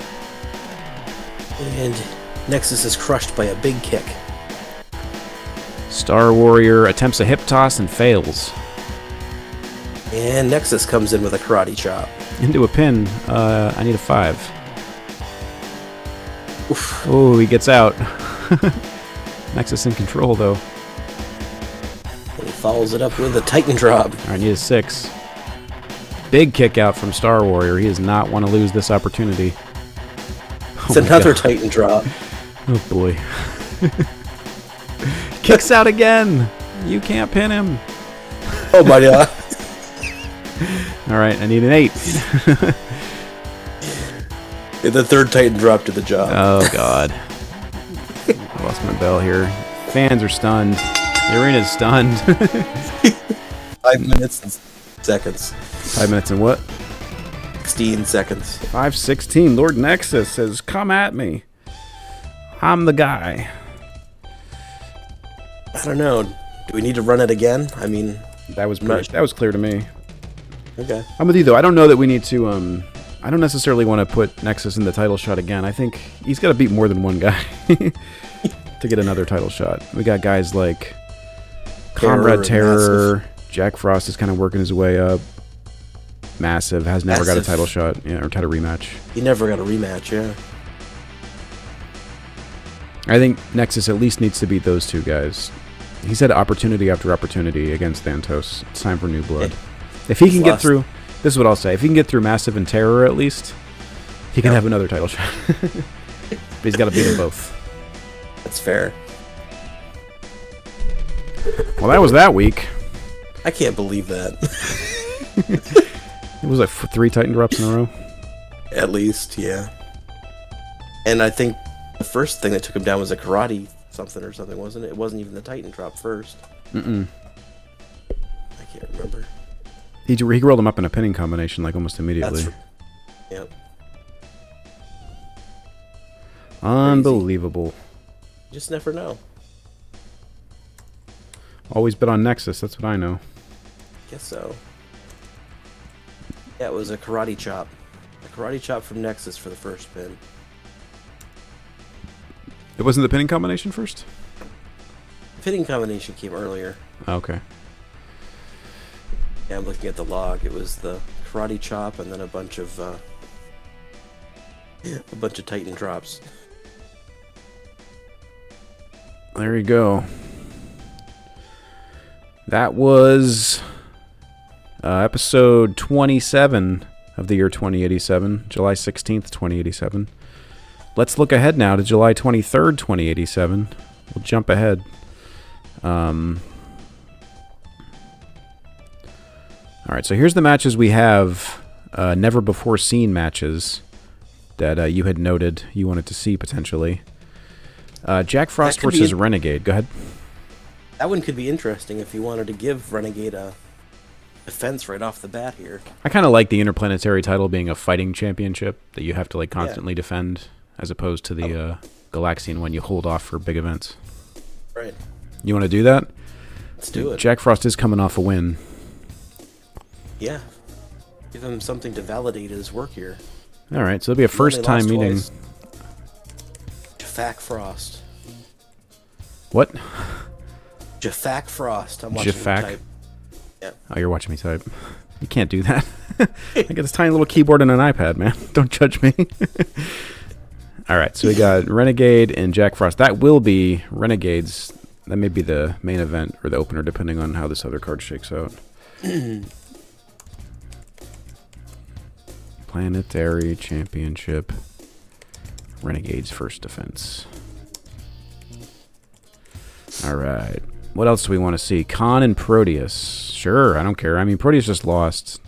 And Nexus is crushed by a big kick. Star Warrior attempts a hip toss and fails. And Nexus comes in with a karate chop. Into a pin. I need a 5. Oof. Oh, he gets out. Nexus in control, though. And he follows it up with a Titan drop. All right, I need a 6. Big kick out from Star Warrior. He does not want to lose this opportunity. It's another Titan drop. Oh, boy. Kicks out again. You can't pin him. Oh, my God. All right, I need an 8. And the third Titan drop to the job. Oh, God. I lost my bell here. Fans are stunned. The arena's stunned. 5 minutes and seconds. 5 minutes and what? 16 seconds. 5:16. Lord Nexus says, "Come at me. I'm the guy." I don't know. Do we need to run it again? I mean... That was clear to me. Okay. I'm with you, though. I don't know that we need to, I don't necessarily want to put Nexus in the title shot again. I think he's got to beat more than one guy to get another title shot. We got guys like Comrade Terror. Jack Frost is kind of working his way up. Massive has never got a title shot, or title rematch. He never got a rematch, yeah. I think Nexus at least needs to beat those two guys. He's had opportunity after opportunity against Thantos. It's time for new blood. If he can get through, this is what I'll say. If he can get through Massive and Terror at least, he can have another title shot. But he's got to beat them both. That's fair. Well, that was that week. I can't believe that. It was like 3 Titan drops in a row. At least, yeah. And I think the first thing that took him down was a karate something, wasn't it? It wasn't even the Titan drop first. Mm-mm. I can't remember. He rolled him up in a pinning combination like almost immediately. Yep. Unbelievable. You just never know. Always bet on Nexus, that's what I know. Guess so. Yeah, it was a karate chop. A karate chop from Nexus for the first pin. It wasn't the pinning combination first? The pinning combination came earlier. Okay. Yeah, I'm looking at the log. It was the karate chop and then a bunch of Titan drops. There you go. That was episode 27 of the year 2087, July 16th, 2087. Let's look ahead now to July 23rd, 2087. We'll jump ahead. All right, so here's the matches we have. Never before seen matches that you had noted you wanted to see potentially. Jack Frost versus Renegade. Go ahead. That one could be interesting if you wanted to give Renegade a defense right off the bat here. I kind of like the interplanetary title being a fighting championship that you have to like constantly defend, as opposed to the Galaxian one you hold off for big events. Right. You want to do that? Let's do it. Jack Frost is coming off a win. Yeah. Give him something to validate his work here. All right, so it'll be a first-time meeting. Jack Frost. What? Jafak Frost. I'm watching you Jafak? type. Yeah. Oh, you're watching me type. You can't do that. I got this tiny little keyboard and an iPad, man. Don't judge me. All right, so we got Renegade and Jack Frost. That will be Renegades. That may be the main event or the opener, depending on how this other card shakes out. Planetary Championship. Renegades first defense. All right. What else do we want to see? Khan and Proteus. Sure, I don't care. I mean, Proteus just lost.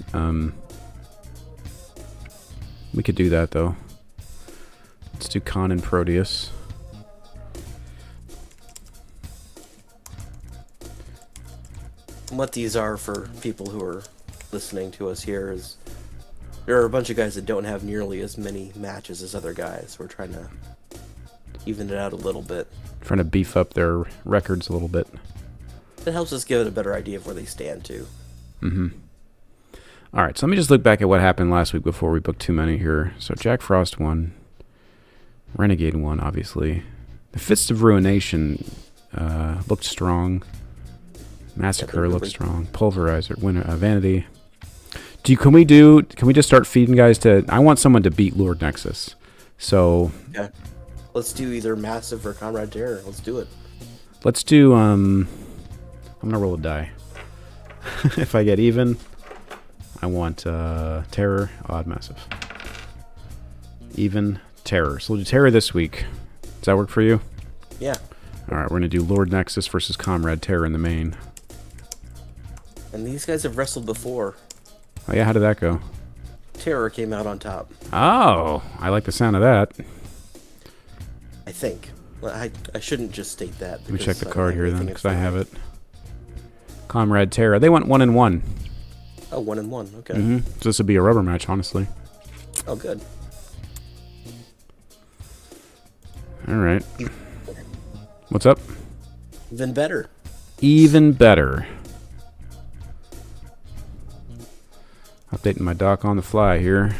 We could do that, though. Let's do Khan and Proteus. What these are for people who are listening to us here is there are a bunch of guys that don't have nearly as many matches as other guys. We're trying to even it out a little bit. Trying to beef up their records a little bit. It helps us give it a better idea of where they stand, too. Mm-hmm. All right, so let me just look back at what happened last week before we booked too many here. So Jack Frost won. Renegade won, obviously. The Fists of Ruination looked strong. Massacre looked strong. Pulverizer, winner, Vanity. Can we just start feeding guys to... I want someone to beat Lord Nexus. So... Yeah. Let's do either Massive or Comrade Terror. Let's do it. Let's do... I'm going to roll a die. If I get even, I want Terror, Odd, Massive. Even, Terror. So we'll do Terror this week. Does that work for you? Yeah. Alright, we're going to do Lord Nexus versus Comrade Terror in the main. And these guys have wrestled before. Oh yeah, how did that go? Terror came out on top. Oh, I like the sound of that. I think. I shouldn't just state that. Let me check the card here then, because I have it. Comrade Terror. They went 1-1. Oh, 1-1. Okay. Mm-hmm. So this would be a rubber match, honestly. Oh, good. All right. What's up? Even better. Even better. Updating my doc on the fly here.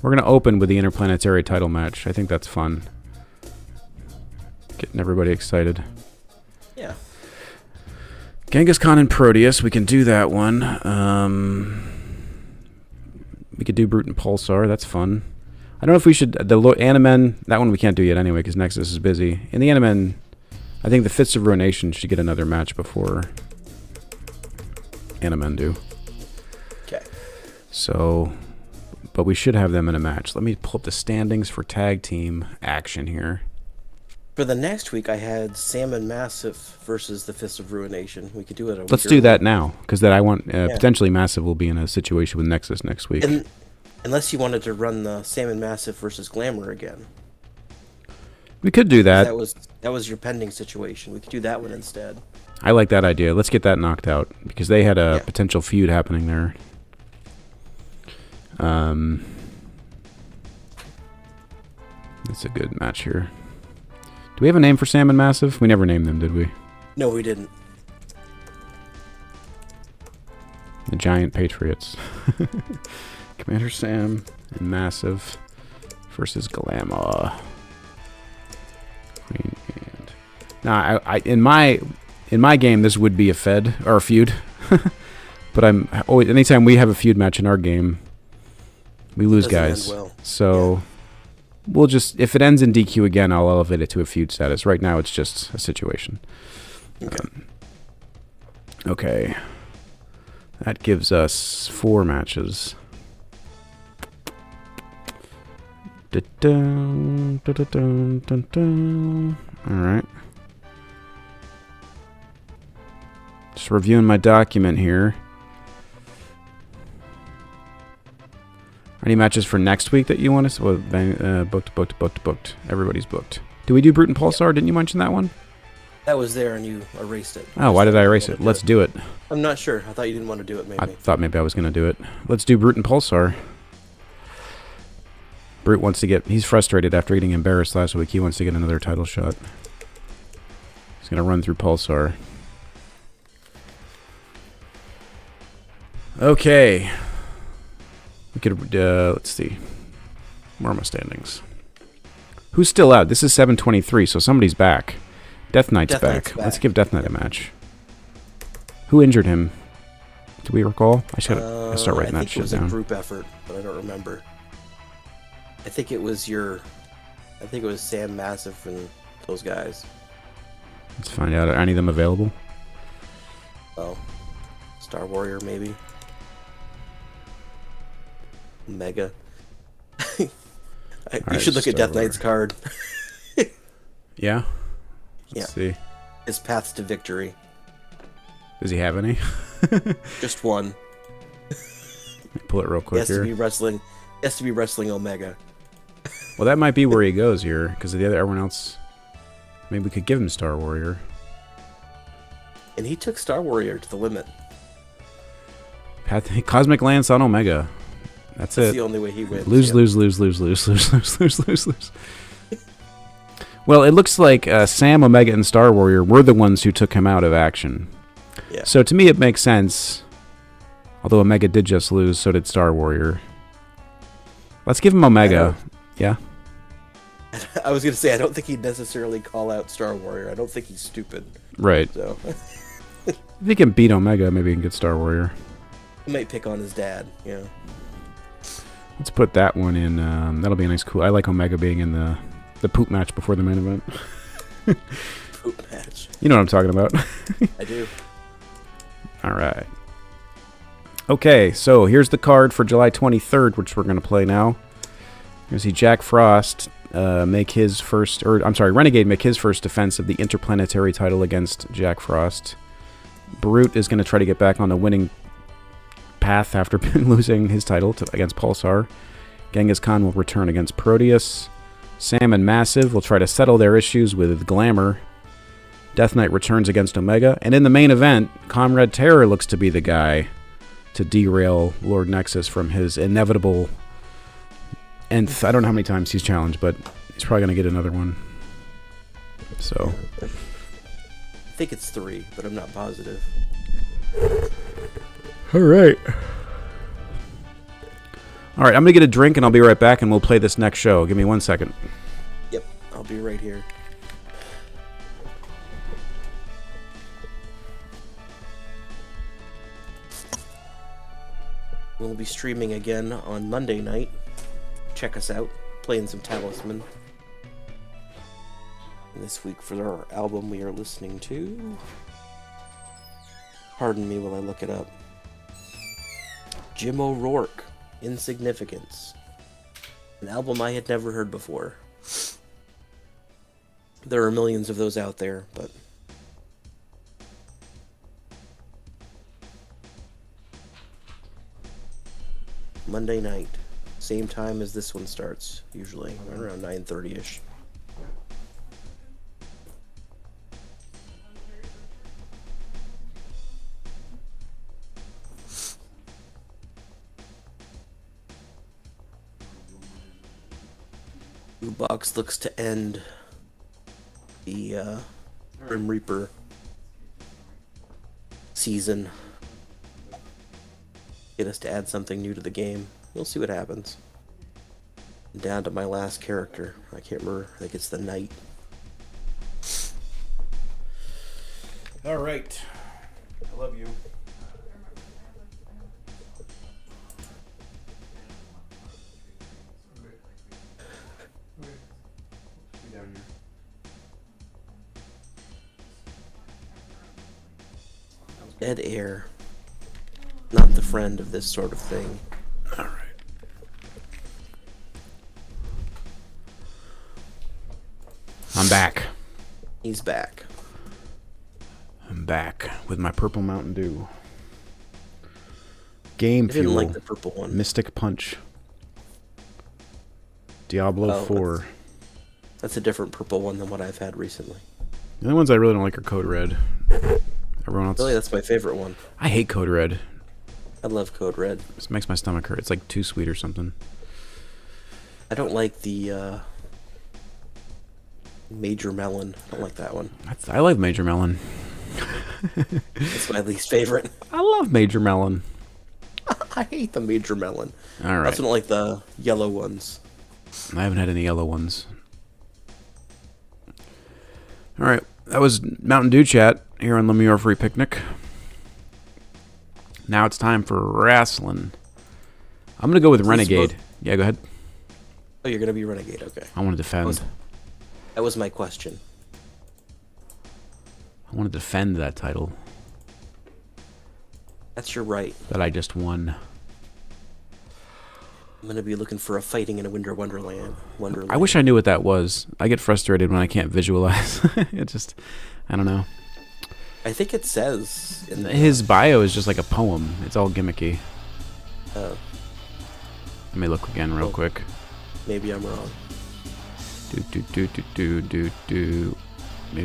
We're going to open with the Interplanetary title match. I think that's fun. Getting everybody excited. Yeah. Genghis Khan and Proteus. We can do that one. We could do Brute and Pulsar. That's fun. I don't know if we should... The Animen... That one we can't do yet anyway, because Nexus is busy. In the Animen, I think the Fists of Ruination should get another match before Animen do. Okay. So... But we should have them in a match. Let me pull up the standings for tag team action here. For the next week, I had Salmon Massive versus the Fist of Ruination. We could do it. Let's do that now, because I want potentially Massive will be in a situation with Nexus next week. Unless you wanted to run the Salmon Massive versus Glamour again. We could do that. That was your pending situation. We could do that one instead. I like that idea. Let's get that knocked out, because they had a potential feud happening there. That's a good match here. Do we have a name for Salmon Massive? We never named them, did we? No, we didn't. The Giant Patriots. Commander Sam and Massive versus Glamour. Queen and... Now, in my game, this would be a fed or a feud. But anytime we have a feud match in our game, we lose guys. Well. So we'll just, if it ends in DQ again, I'll elevate it to a feud status. Right now, it's just a situation. Okay. Okay. That gives us 4 matches. Dun, dun, dun, dun, dun, dun. All right. Just reviewing my document here. Any matches for next week that you want us? Well, booked. Everybody's booked. Do we do Brute and Pulsar? Yep. Didn't you mention that one? That was there and you erased it. Oh, why did I erase it? Let's do it. I'm not sure. I thought you didn't want to do it, maybe. I thought maybe I was going to do it. Let's do Brute and Pulsar. Brute wants to get... He's frustrated after getting embarrassed last week. He wants to get another title shot. He's going to run through Pulsar. Okay. We could, let's see. Where are my standings? Who's still out? This is 7:23, so somebody's back. Death Knight's back. Let's give Death Knight a match. Who injured him? Do we recall? I should start writing that shit down. I think it was a group effort, but I don't remember. I think it was Sam Massive and those guys. Let's find out. Are any of them available? Oh, Star Warrior maybe. Mega. You should look at Death Knight's card. Yeah? Let's see. His paths to victory. Does he have any? Just one. Pull it real quick He has to be wrestling Omega. Well, that might be where he goes here, because the other everyone else. Maybe we could give him Star Warrior. And he took Star Warrior to the limit. Cosmic Lance on Omega. That's That's it. the only way he wins. Lose. Well, it looks like Sam, Omega, and Star Warrior were the ones who took him out of action. Yeah. So to me, it makes sense. Although Omega did just lose, so did Star Warrior. Let's give him Omega. Yeah. I was gonna say I don't think he'd necessarily call out Star Warrior. I don't think he's stupid. Right. So if he can beat Omega, maybe he can get Star Warrior. he might pick on his dad. Yeah. Let's put that one in. That'll be a nice, cool. I like Omega being in the poop match before the main event. Poop match. You know what I'm talking about. I do. All right. Okay, so here's the card for July 23rd, which we're going to play now. You're going to see Jack Frost Renegade make his first defense of the Interplanetary title against Jack Frost. Brute is going to try to get back on the winning path after losing his title against Pulsar. Genghis Khan will return against Proteus. Sam and Massive will try to settle their issues with Glamour. Death Knight returns against Omega. And in the main event, Comrade Terror looks to be the guy to derail Lord Nexus from his inevitable nth. I don't know how many times he's challenged, but he's probably going to get another one. So I think it's 3, but I'm not positive. All right. I'm going to get a drink, and I'll be right back, and we'll play this next show. Give me 1 second. Yep, I'll be right here. We'll be streaming again on Monday night. Check us out, playing some Talisman. And this week for our album we are listening to... Pardon me while I look it up. Jim O'Rourke, Insignificance. An album I had never heard before. There are millions of those out there, but... Monday night. Same time as this one starts, usually. Around 9:30-ish. Box looks to end the Grim Reaper season. Get us to add something new to the game. We'll see what happens. I'm down to my last character. I can't remember. I think it's the Knight. All right. I love you. Dead air. Not the friend of this sort of thing. All right. I'm back. He's back. I'm back with my purple Mountain Dew. Game I didn't Fuel. like the purple one. Mystic Punch. Diablo 4. That's a different purple one than what I've had recently. The only ones I really don't like are Code Red. Everyone else. Really, that's my favorite one. I hate Code Red. I love Code Red. It makes my stomach hurt. It's like too sweet or something. I don't like the Major Melon. I don't like that one. I like Major Melon. It's my least favorite. I love Major Melon. I hate the Major Melon. All I right. also don't like the yellow ones. I haven't had any yellow ones. All right. that was Mountain Dew chat here on Lemure Free Picnic. Now it's time for wrestling. I'm going to go with Renegade. Yeah, go ahead. Oh, you're going to be Renegade, okay. I want to defend. That was my question. I want to defend that title That's your right. that I just won. I'm going to be looking for a fighting in a Winter Wonderland. I wish I knew what that was. I get frustrated when I can't visualize. It just, I don't know. I think it says in His bio is just like a poem. It's all gimmicky. Oh. Let me look again real quick. Maybe I'm wrong. Maybe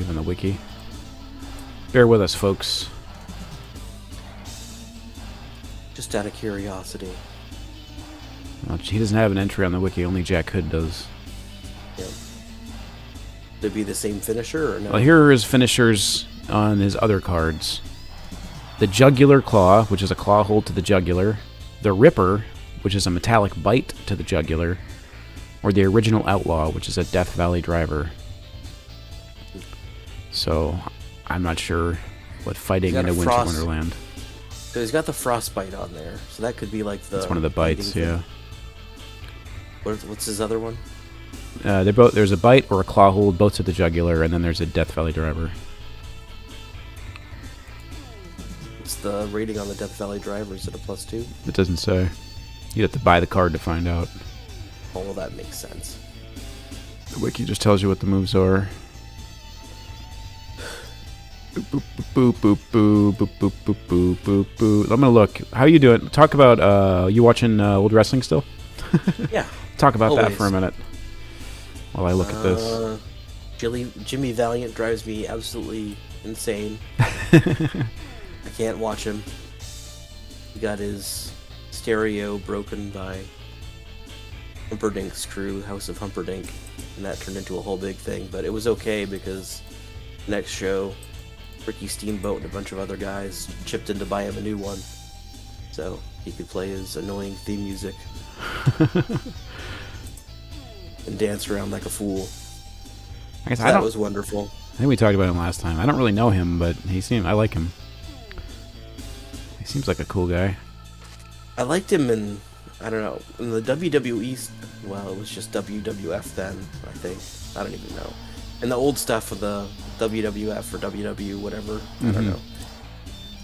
on the wiki. Bear with us, folks. Just out of curiosity. Well, he doesn't have an entry on the wiki. Only Jack Hood does. Yeah. Would it be the same finisher or no? Well, here are his finishers on his other cards. The Jugular Claw, which is a claw hold to the jugular. The Ripper, which is a metallic bite to the jugular. Or the Original Outlaw, which is a Death Valley driver. So, I'm not sure what fighting in a Winter Wonderland. So he's got the frostbite on there. So that could be like the... That's one of the bites, yeah. What's his other one? They're both. There's a bite or a claw hold, both to the jugular, and then there's a Death Valley driver. What's the rating on the Death Valley driver? Is it a +2? It doesn't say. You'd have to buy the card to find out. Oh, well, that makes sense. The wiki just tells you what the moves are. Boop, boop, boop, boop, boop, boop, boop, boop, boop, boop. I'm gonna look. How you doing? Talk about, you watching old wrestling still? Yeah. Talk about always. that for a minute while I look at this. Jimmy Valiant drives me absolutely insane. I can't watch him. He got his stereo broken by Humperdink's crew, House of Humperdinck, and that turned into a whole big thing. But it was okay because next show, Ricky Steamboat and a bunch of other guys chipped in to buy him a new one, so he could play his annoying theme music and dance around like a fool. I guess So that was wonderful. I think we talked about him last time. I don't really know him, but I like him. He seems like a cool guy. I liked him in, I don't know, in the WWE, well, it was just WWF then, I think. I don't even know. And the old stuff with the WWF or WW, whatever, I don't know.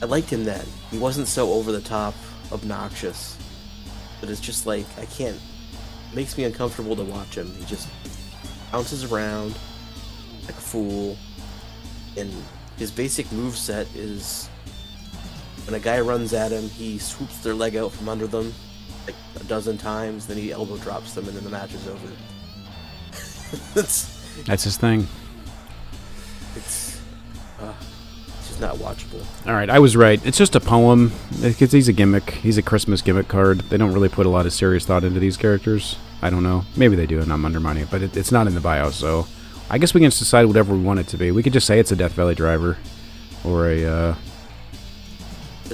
I liked him then. He wasn't so over-the-top, obnoxious. But it's just like, I can't, it makes me uncomfortable to watch him. He just bounces around like a fool. And his basic moveset is, when a guy runs at him, he swoops their leg out from under them like a dozen times, then he elbow drops them, and then the match is over. That's his thing. It's just not watchable. All right, I was right. It's just a poem. He's a gimmick. He's a Christmas gimmick card. They don't really put a lot of serious thought into these characters. I don't know. Maybe they do, and I'm undermining it, but it's not in the bio, so I guess we can just decide whatever we want it to be. We could just say it's a Death Valley driver or a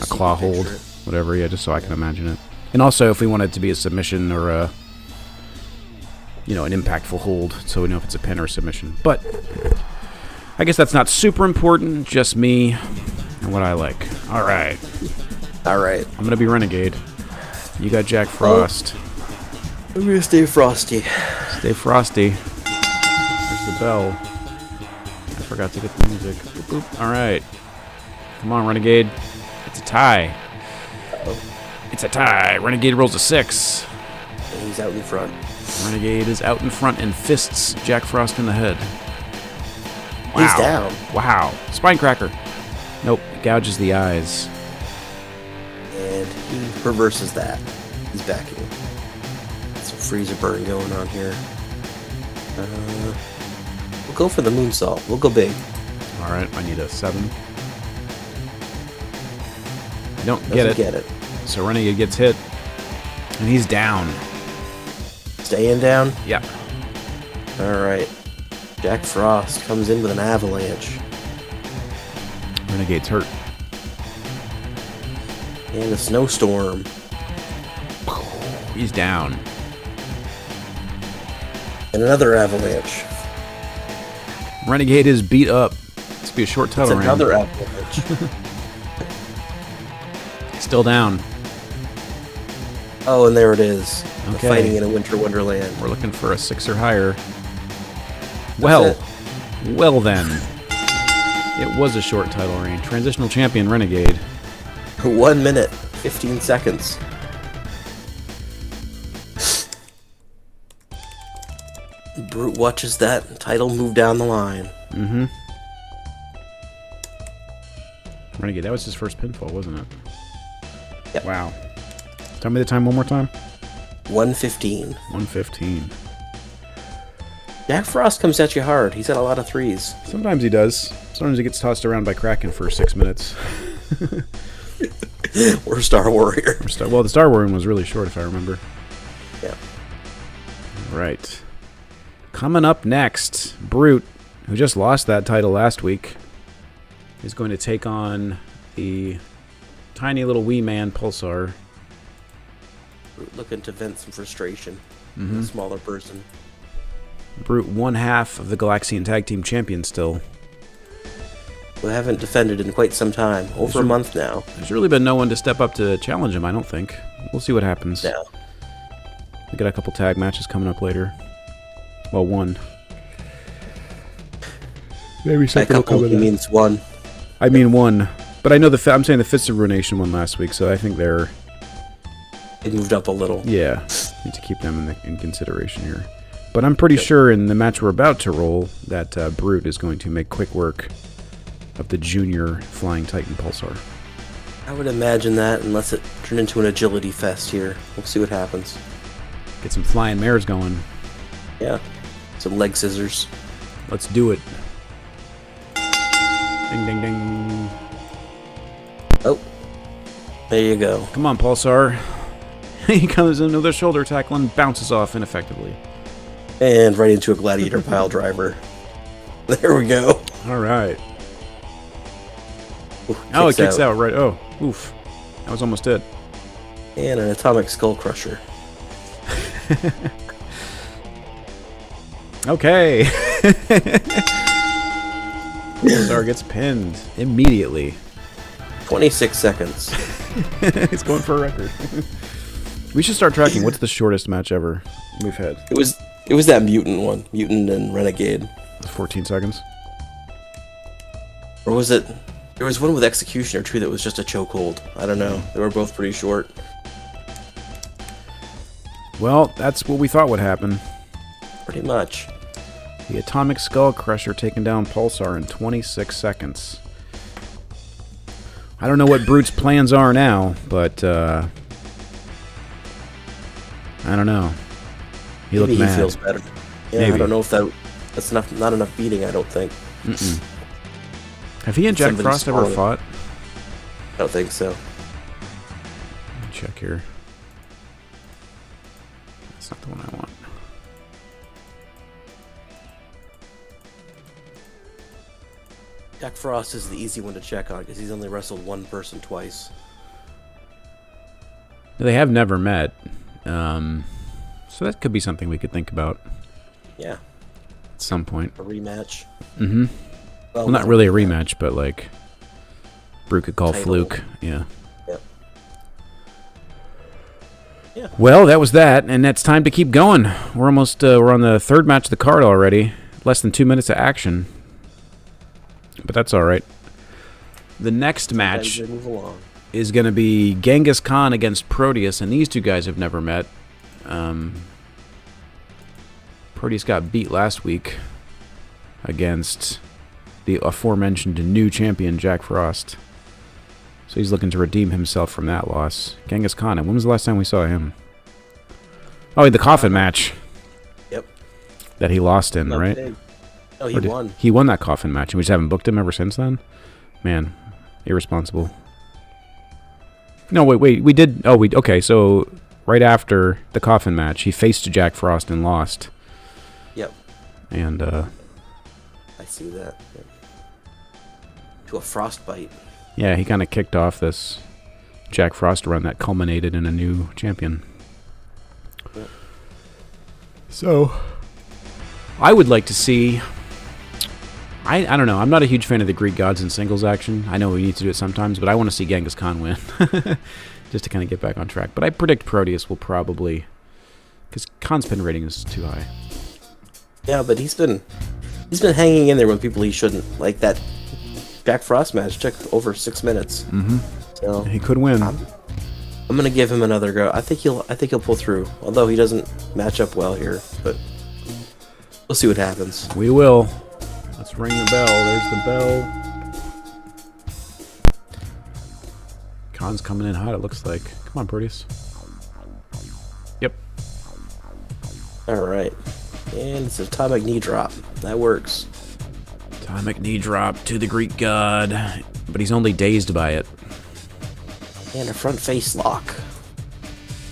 claw hold, whatever, yeah, just so I can imagine it. And also, if we want it to be a submission or an impactful hold, so we know if it's a pin or a submission. But I guess that's not super important, just me and what I like. All right. I'm going to be Renegade. You got Jack Frost. I'm going to stay frosty. Stay frosty. There's the bell. I forgot to get the music. Boop, boop. All right. Come on, Renegade. It's a tie. It's a tie. Renegade rolls a 6. And he's out in front. Renegade is out in front and fists Jack Frost in the head. Wow. He's down. Wow. Spinecracker. Nope. Gouges the eyes. And he reverses that. He's backing it. Some freezer burn going on here. We'll go for the moonsault. We'll go big. All right. I need a 7. I don't Doesn't get it. So Renegade gets hit. And he's down. Staying down? Yeah. Alright. Jack Frost comes in with an avalanche. Renegade's hurt. And a snowstorm. He's down. And another avalanche. Renegade is beat up. This could be a short It's title reign. another avalanche. Still down. Oh, and there it is. They're Okay. fighting in a winter wonderland. We're looking for a 6 or higher. Well then. It was a short title reign. Transitional champion Renegade. 1 minute, 15 seconds. Brute watches that title move down the line. Mm-hmm. Renegade, that was his first pinfall, wasn't it? Yep. Wow. Tell me the time one more time. 1:15. 1:15. Jack Frost comes at you hard. He's got a lot of threes. Sometimes he does. Sometimes he gets tossed around by Kraken for 6 minutes. Or Star Warrior. Well, the Star Wars one was really short, if I remember. Yeah. Right. Coming up next, Brute, who just lost that title last week, is going to take on the tiny little wee man Pulsar. Brute looking to vent some frustration. In a smaller person. Brute, one half of the Galaxian Tag Team Champion still. Who haven't defended in quite some time. Over a month now. There's really been no one to step up to challenge him, I don't think. We'll see what happens. Yeah. We got a couple tag matches coming up later. Well, one. Maybe A something will couple come of he that. means one. I mean one. But I know I'm saying the Fists of Ruination won last week, so I think they're... It moved up a little. Yeah, need to keep them in consideration here. But I'm pretty sure in the match we're about to roll that Brute is going to make quick work of the junior Flying Titan Pulsar. I would imagine that, unless it turned into an agility fest here. We'll see what happens. Get some flying mares going. Yeah. Some leg scissors. Let's do it. Ding, ding, ding. Oh. There you go. Come on, Pulsar. He comes in with a shoulder tackle and bounces off ineffectively. And right into a gladiator pile driver. There we go. All right. Ooh, Oh, it kicks out, right. Oh, oof. That was almost it. And an atomic skull crusher. Okay. Pulsar gets pinned immediately. 26 seconds. He's going for a record. We should start tracking. What's the shortest match ever we've had? It was that mutant one. Mutant and Renegade. 14 seconds. Or was it... There was one with Executioner too that was just a chokehold. I don't know. They were both pretty short. Well, that's what we thought would happen. Pretty much. The Atomic Skull Crusher taking down Pulsar in 26 seconds. I don't know what Brute's plans are now, but I don't know. He Maybe looked mad. he feels better. Yeah, Maybe. I don't know if that's not enough beating, I don't think. Mm-mm. Have he and Jack Somebody Frost ever swallowed it. fought? I don't think so. Let me check here. That's not the one I want. Jack Frost is the easy one to check on because he's only wrestled one person twice. They have never met. So that could be something we could think about Yeah, at some point. a rematch. Mm-hmm. Well, not really a rematch, but like Brute could call Title. Fluke. Yeah. Yep. Yeah. Well, that was that, and it's time to keep going. We're almost we're on the third match of the card already. Less than 2 minutes of action, but that's all right. The next match As they move along. is going to be Genghis Khan against Proteus, and these two guys have never met. Proteus got beat last week against the aforementioned new champion Jack Frost. So he's looking to redeem himself from that loss. Genghis Khan, and when was the last time we saw him? Oh, the coffin match Yep. that he lost in, Not right? big. Oh, he Or did- won. He won that coffin match, and we just haven't booked him ever since then? Man, irresponsible. No, wait, we did... Oh, okay, so right after the coffin match, he faced Jack Frost and lost. Yep. And, I see that. Yep. To a frostbite. yeah, he kind of kicked off this Jack Frost run that culminated in a new champion. Yep. So, I would like to see I don't know. I'm not a huge fan of the Greek gods in singles action. I know we need to do it sometimes, but I want to see Genghis Khan win. Just to kind of get back on track. But I predict Proteus will probably... Because Khan's pin rating is too high. Yeah, but he's been hanging in there with people he shouldn't. Like that Jack Frost match took over 6 minutes. Mm-hmm. So he could win. I'm gonna give him another go. I think he'll pull through. Although he doesn't match up well here, but we'll see what happens. We will. Let's ring the bell. There's the bell. Khan's coming in hot, it looks like. Come on, Proteus. Yep. Alright. And it's an atomic knee drop. That works. Atomic knee drop to the Greek god. But he's only dazed by it. And a front face lock.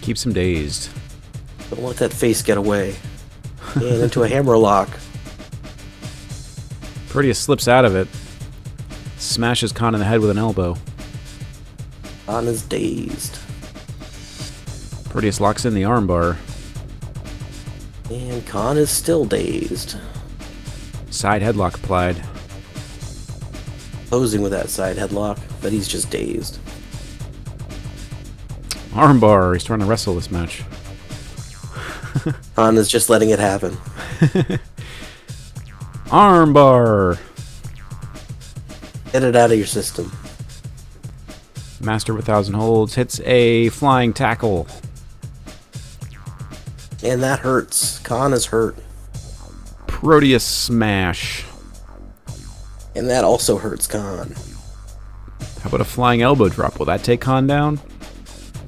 Keeps him dazed. Don't let that face get away. And into a hammer lock. Proteus slips out of it. Smashes Khan in the head with an elbow. Khan is dazed. Proteus locks in the armbar. And Khan is still dazed. Side headlock applied. Posing with that side headlock, but he's just dazed. Armbar. He's trying to wrestle this match. Khan is just letting it happen. Armbar. Get it out of your system. Master of 1,000 holds. Hits a flying tackle. And that hurts. Khan is hurt. Proteus smash. And that also hurts Khan. How about a flying elbow drop? Will that take Khan down?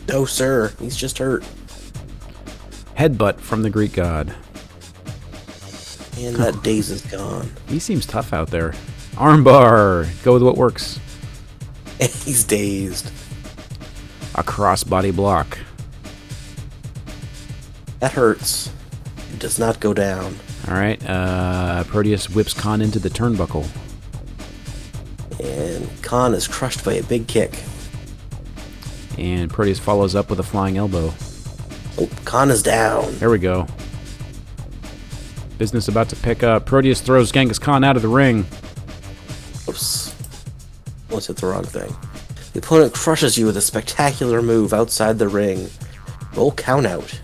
No, sir. He's just hurt. Headbutt from the Greek god. And that dazes Khan. He seems tough out there. Armbar. Go with what works. And he's dazed. A crossbody block. That hurts. It does not go down. Alright, Proteus whips Khan into the turnbuckle. And Khan is crushed by a big kick. And Proteus follows up with a flying elbow. Oh, Khan is down. There we go. Business about to pick up. Proteus throws Genghis Khan out of the ring. Oops. Almost hit the wrong thing. The opponent crushes you with a spectacular move outside the ring. Roll count out.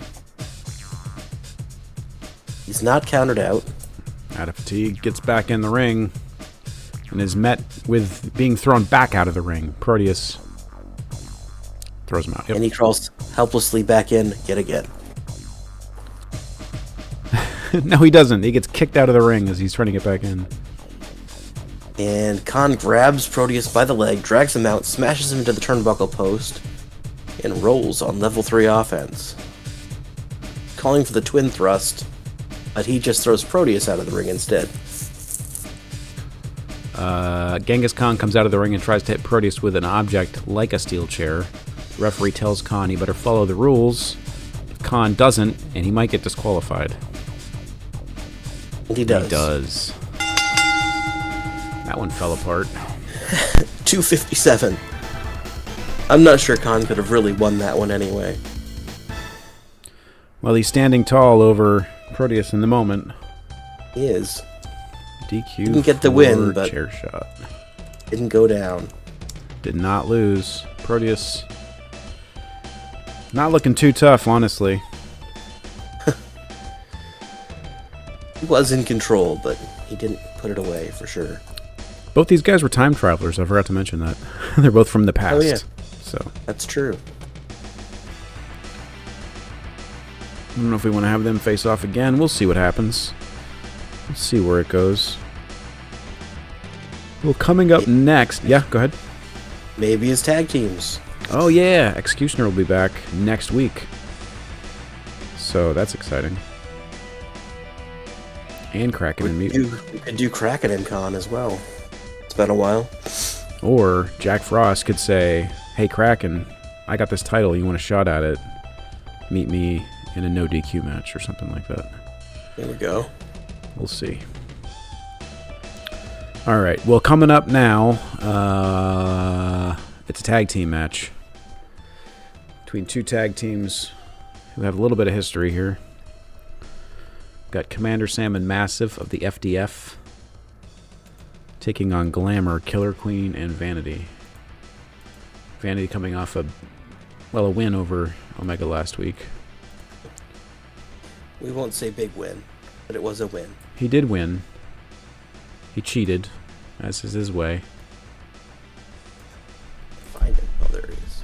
He's not countered out. Out of fatigue, gets back in the ring. And is met with being thrown back out of the ring. Proteus throws him out. Yep. And he crawls helplessly back in yet again. No, he doesn't. He gets kicked out of the ring as he's trying to get back in. And Khan grabs Proteus by the leg, drags him out, smashes him into the turnbuckle post, and rolls on level 3 offense. Calling for the twin thrust, but he just throws Proteus out of the ring instead. Genghis Khan comes out of the ring and tries to hit Proteus with an object like a steel chair. The referee tells Khan he better follow the rules. If Khan doesn't, and he might get disqualified. And he does. He does. That one fell apart. 257. I'm not sure Khan could have really won that one anyway. Well, he's standing tall over Proteus in the moment. He is. DQ. Didn't get the win, but chair shot. Didn't go down. Did not lose. Proteus not looking too tough, honestly. He was in control, but he didn't put it away for sure. Both these guys were time travelers. I forgot to mention that. They're both from the past. Oh, yeah. So That's true. I don't know if we want to have them face off again. We'll see what happens. Let's see where it goes. Well, coming up next... Yeah, go ahead. Maybe his tag teams. Oh, yeah. Executioner will be back next week. So that's exciting. And Kraken and Mutant. You could do Kraken and Khan as well. It's been a while. Or Jack Frost could say, hey, Kraken, I got this title. You want a shot at it? Meet me in a no DQ match or something like that. There we go. We'll see. All right. Well, coming up now, it's a tag team match between two tag teams who have a little bit of history here. Got Commander Sam and Massive of the FDF taking on Glamour, Killer Queen, and Vanity. Vanity coming off a win over Omega last week. We won't say big win, but it was a win. He did win. He cheated, as is his way. Find him. Oh, there he is.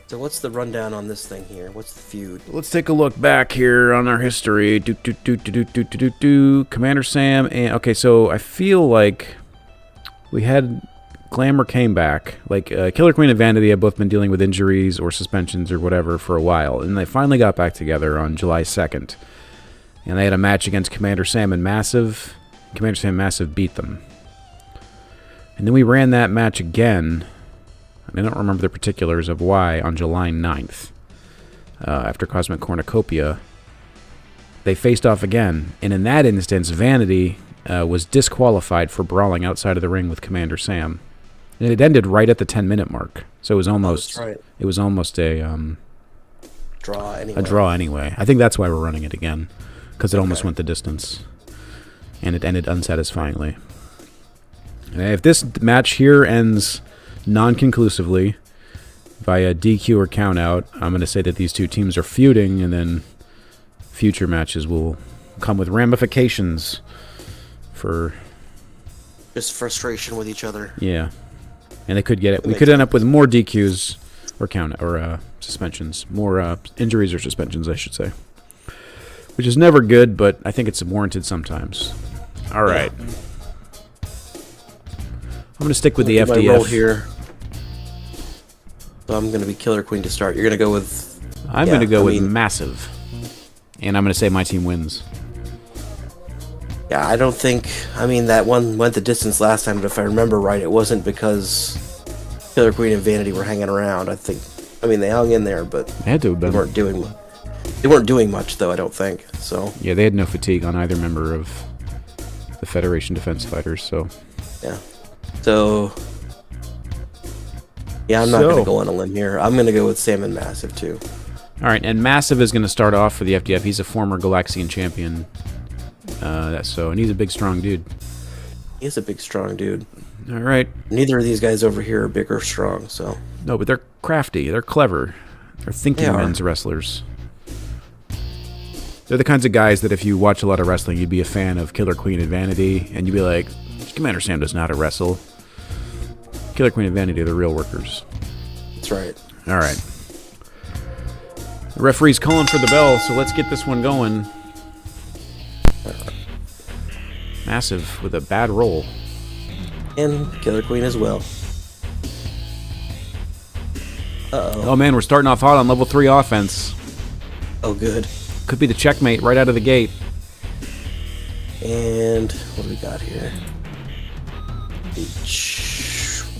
So what's the rundown on this thing here? What's the feud? Let's take a look back here on our history. Commander Sam and... Okay, so I feel like we had... Glamour came back. Like, Killer Queen and Vanity have both been dealing with injuries or suspensions or whatever for a while, and they finally got back together on July 2nd. And they had a match against Commander Sam and Massive. Commander Sam and Massive beat them. And then we ran that match again. I don't remember the particulars of why, on July 9th. After Cosmic Cornucopia. They faced off again. And in that instance, Vanity was disqualified for brawling outside of the ring with Commander Sam. And it ended right at the 10-minute mark. So it was almost... Oh, that's right. It was almost a... Draw anyway. A draw anyway. I think that's why we're running it again. Because it almost went the distance. And it ended unsatisfyingly. If this match here ends non-conclusively via DQ or countout, I'm going to say that these two teams are feuding, and then future matches will come with ramifications for... Just frustration with each other. Yeah. And they could get it. We could end up with more DQs or suspensions. More injuries or suspensions, I should say. Which is never good, but I think it's warranted sometimes. All right. Yeah. I'm going to stick with the FDF. My roll here. So I'm going to be Killer Queen to start. You're going to go with... I'm going to go with Massive. And I'm going to say my team wins. Yeah, I don't think... I mean, that one went the distance last time, but if I remember right, it wasn't because Killer Queen and Vanity were hanging around. I think... I mean, they hung in there, but... They had to have been. They weren't doing much, though, I don't think. So... Yeah, they had no fatigue on either member of the Federation Defense Fighters, so... Yeah. So... Yeah, I'm not going to go on a limb here. I'm going to go with Sam and Massive, too. All right, and Massive is going to start off for the FDF. He's a former Galaxian champion. And he's a big, strong dude. He is a big, strong dude. All right. Neither of these guys over here are big or strong, so... No, but they're crafty. They're clever. They're thinking men's wrestlers. They're the kinds of guys that if you watch a lot of wrestling, you'd be a fan of Killer Queen and Vanity, and you'd be like, Commander Sam does not wrestle. Killer Queen and Vanity are the real workers. That's right. All right. The referee's calling for the bell, so let's get this one going. Massive with a bad roll. And Killer Queen as well. Uh-oh. Oh, man, we're starting off hot on level 3 offense. Oh, good. Could be the checkmate right out of the gate. And what do we got here?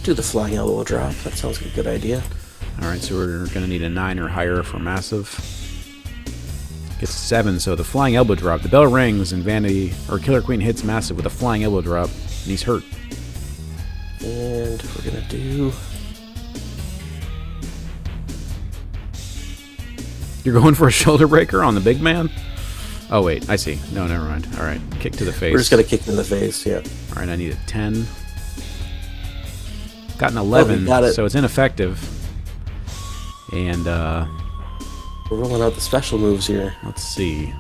Do the flying elbow drop. That sounds like a good idea. All right, so we're going to need a 9 or higher for Massive. Gets 7, so the flying elbow drop. The bell rings, and Vanity, or Killer Queen hits Massive with a flying elbow drop, and he's hurt. And we're going to do... You're going for a shoulder breaker on the big man? Oh, wait, I see. No, never mind. All right, kick to the face. We're just going to kick in the face, yeah. All right, I need a 10. Got an 11, so it's ineffective. And, we're rolling out the special moves here. Let's see.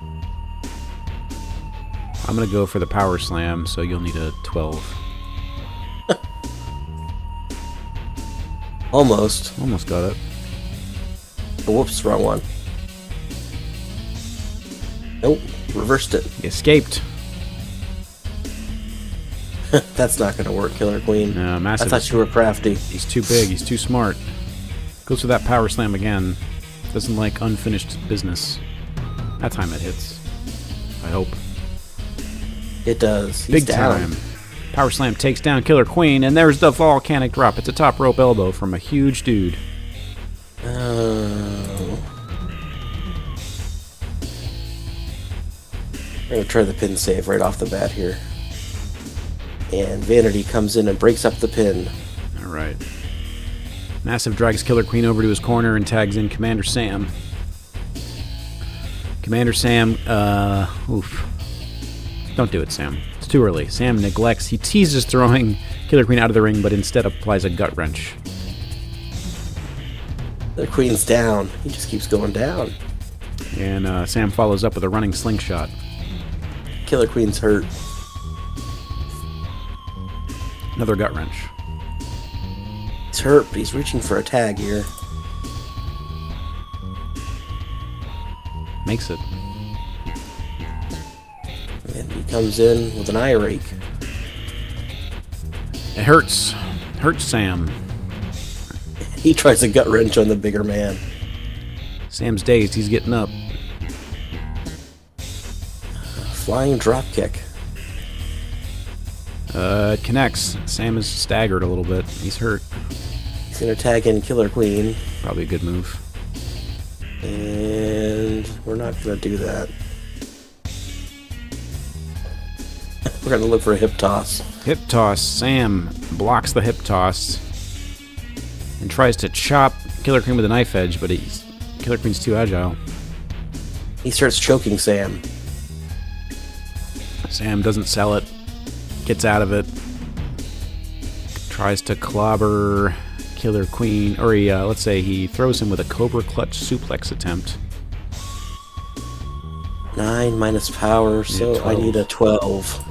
I'm going to go for the power slam, so you'll need a 12. Almost. Almost got it. Oh, whoops, wrong one. Nope, reversed it. You escaped. That's not going to work, Killer Queen. No, Massive. I thought you were crafty. He's too big. He's too smart. Goes for that power slam again. Doesn't like unfinished business. That time it hits. I hope. It does. Big time. Power slam takes down Killer Queen, and there's the volcanic drop. It's a top rope elbow from a huge dude. Oh. We're going to try the pin save right off the bat here. And Vanity comes in and breaks up the pin. All right. Massive drags Killer Queen over to his corner and tags in Commander Sam. Commander Sam, Don't do it, Sam. It's too early. Sam neglects. He teases throwing Killer Queen out of the ring, but instead applies a gut wrench. The Queen's down. He just keeps going down. And Sam follows up with a running slingshot. Killer Queen's hurt. Another gut wrench. He's hurt, but he's reaching for a tag here. Makes it. And he comes in with an eye rake. It hurts. Hurts Sam. He tries a gut wrench on the bigger man. Sam's dazed. He's getting up. Flying drop kick. It connects. Sam is staggered a little bit. He's hurt. He's going to tag in Killer Queen. Probably a good move. And we're not going to do that. We're going to look for a hip toss. Hip toss. Sam blocks the hip toss and tries to chop Killer Queen with a knife edge, but Killer Queen's too agile. He starts choking Sam. Sam doesn't sell it. Gets out of it. Tries to clobber Killer Queen, or let's say he throws him with a Cobra Clutch suplex attempt. 9 minus power, so I 12. need a 12.